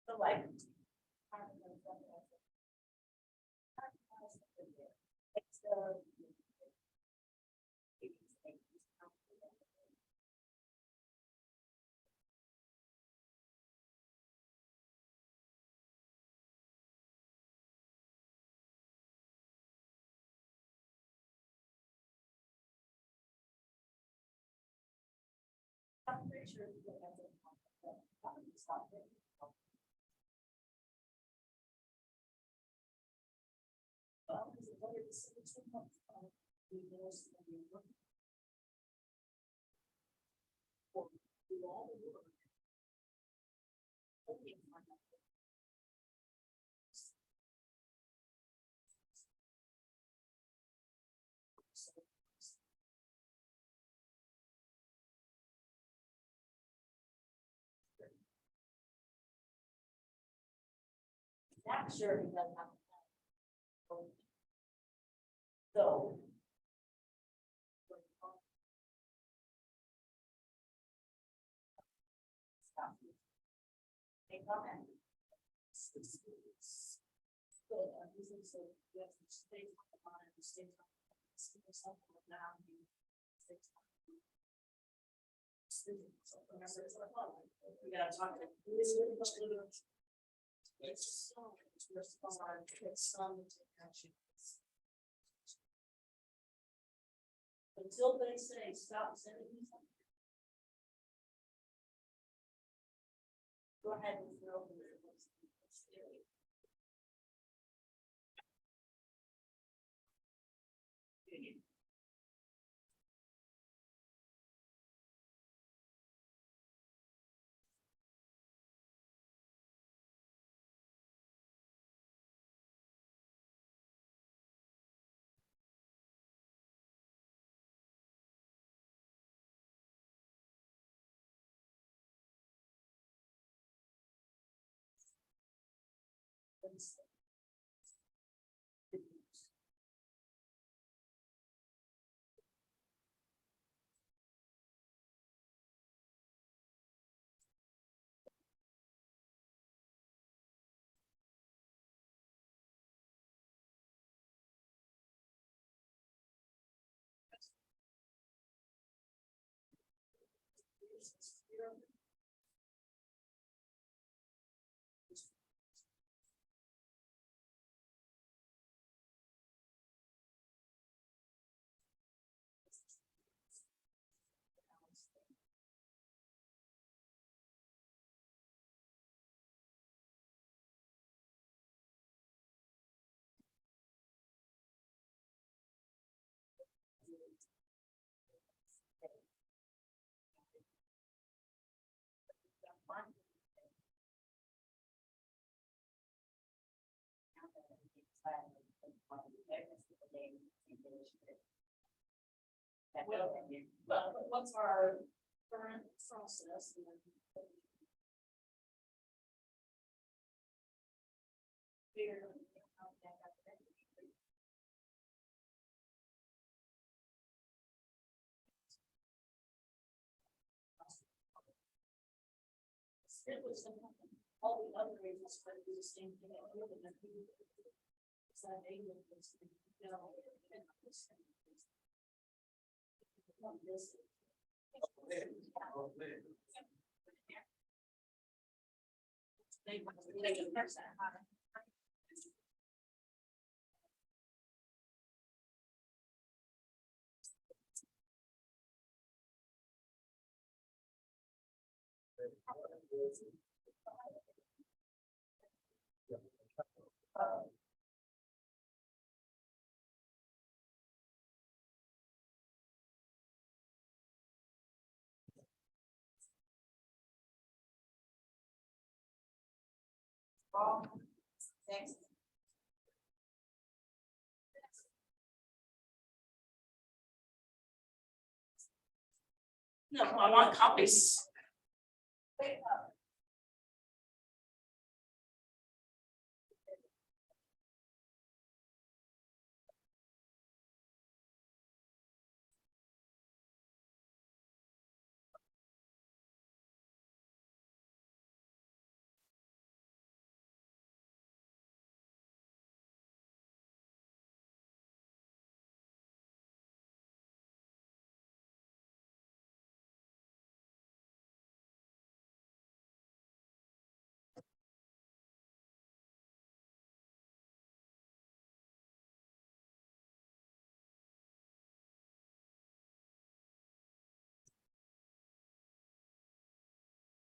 The life. It's the That sure doesn't have. So. Any comment? Good, I'm using so, you have to stay on it, stay on it, stay something down. We gotta talk to. It's so, it's respond, it's some action. Until they say stop sending me something. Go ahead and throw them there. It's scary. Well, what's our current process? It was all the other agents try to do the same thing. It's not able to. Thanks. No, I want copies.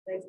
They're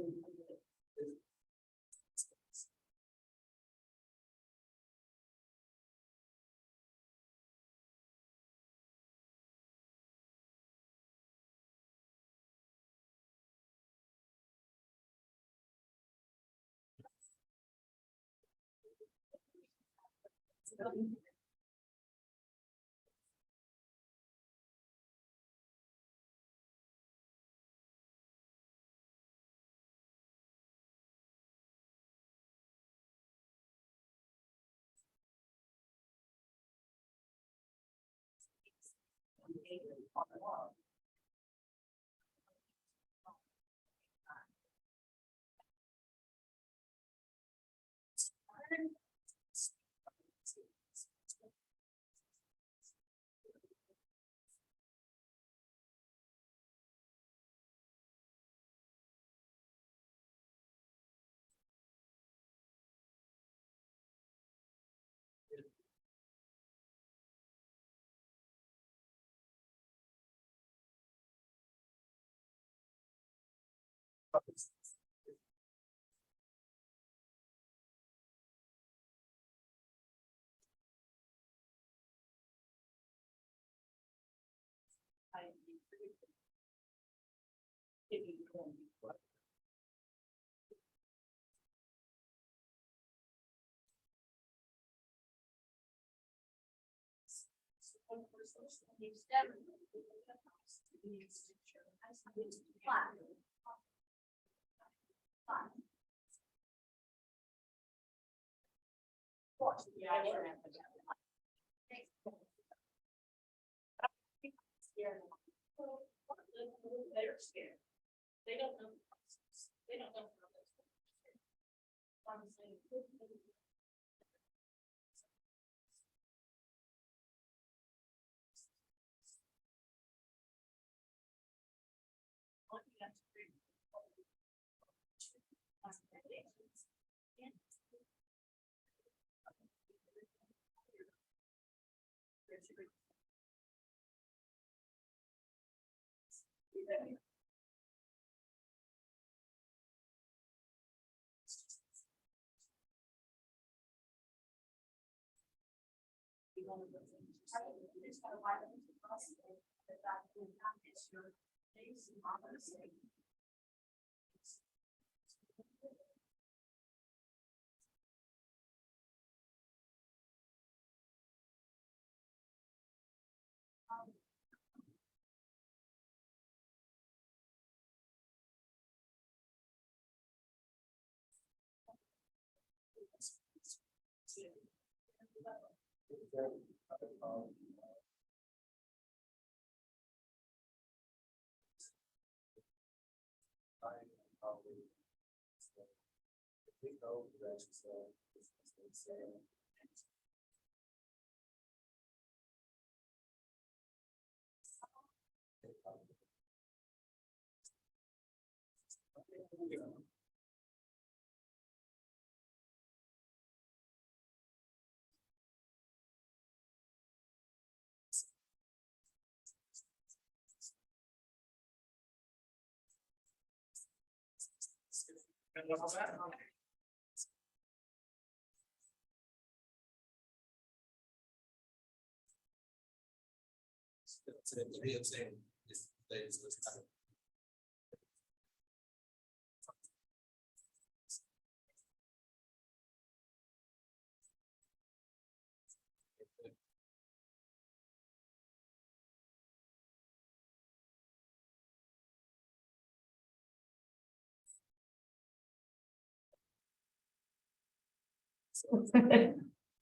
scared. They don't know. They don't know.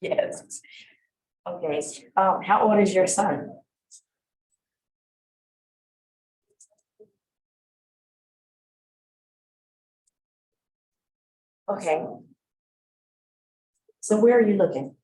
Yes. Okay, how old is your son? Okay. So where are you looking?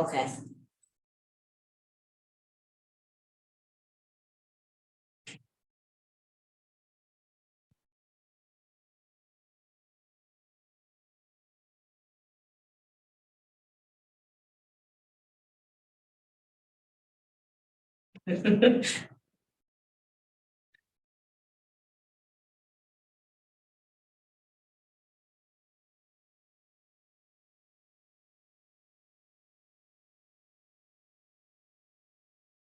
Okay,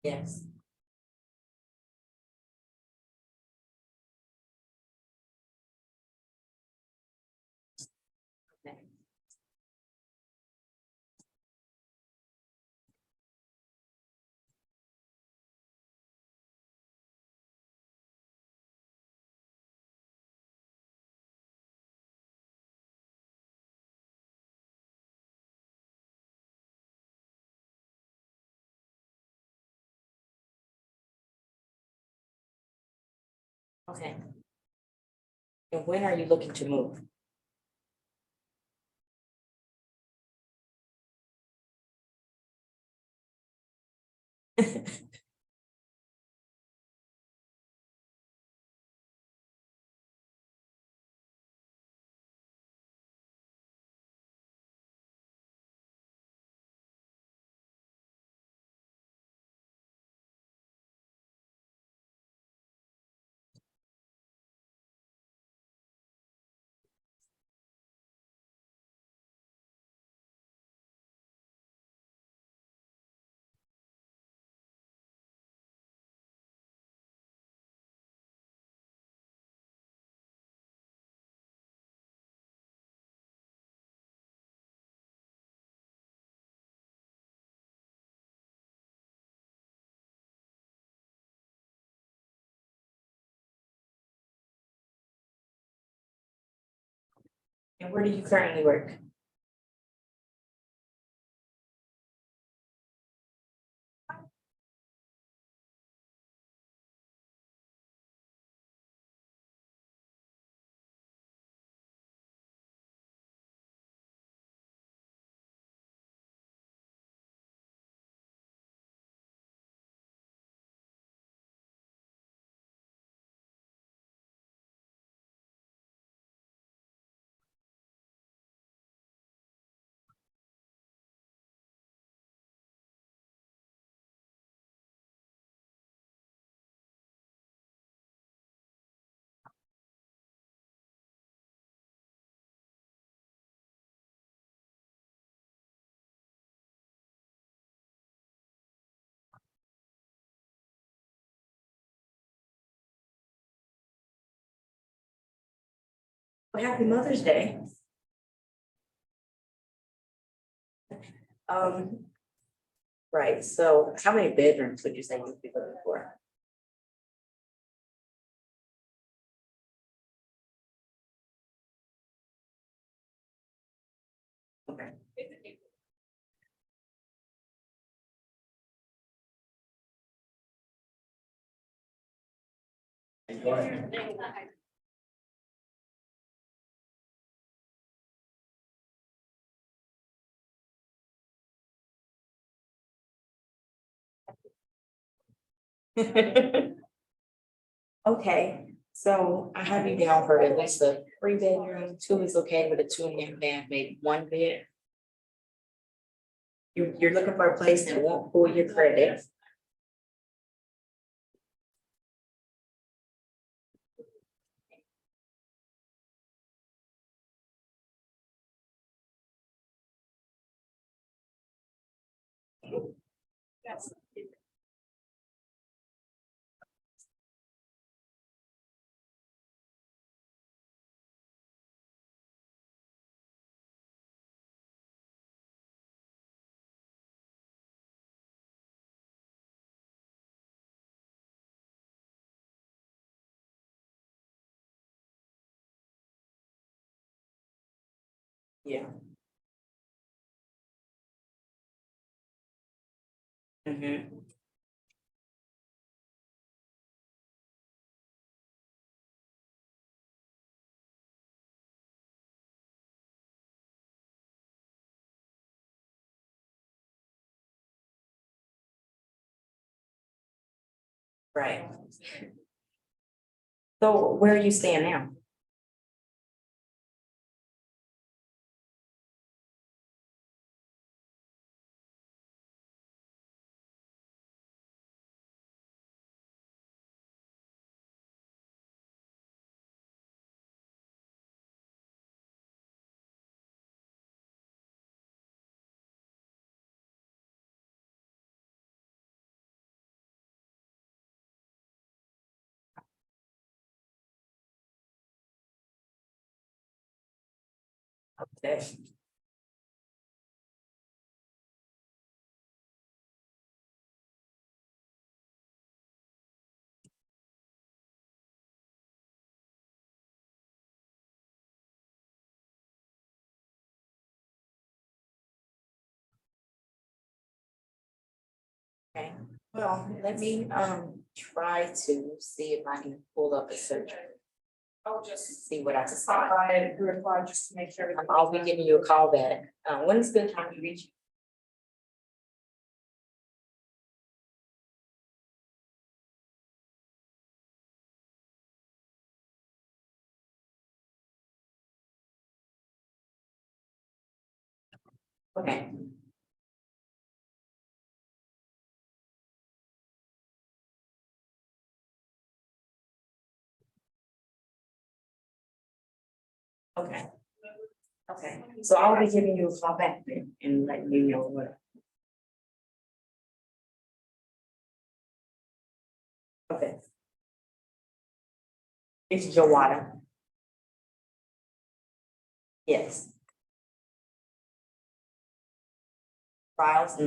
Yes. Okay. Okay. And when are you looking to move? And where do you currently work? Well, happy Mother's Day. Um, right, so how many bedrooms would you say you'd be looking for? Okay. Okay, so I have you down for at least a 3 bedroom, 2 is okay with a 2.5 bath, maybe 1 bed. You're looking for a place that won't pull your credit. Yeah. Mhm. Right. So where are you staying now? Okay. Okay, well, let me try to see if I can pull up a search. I'll just see what I can find. I reply just to make sure. I'll be giving you a call back. When's a good time to reach you? Okay. Okay. Okay, so I'll be giving you a call back then and letting you know what. Okay. It's Jawada. Yes. Files.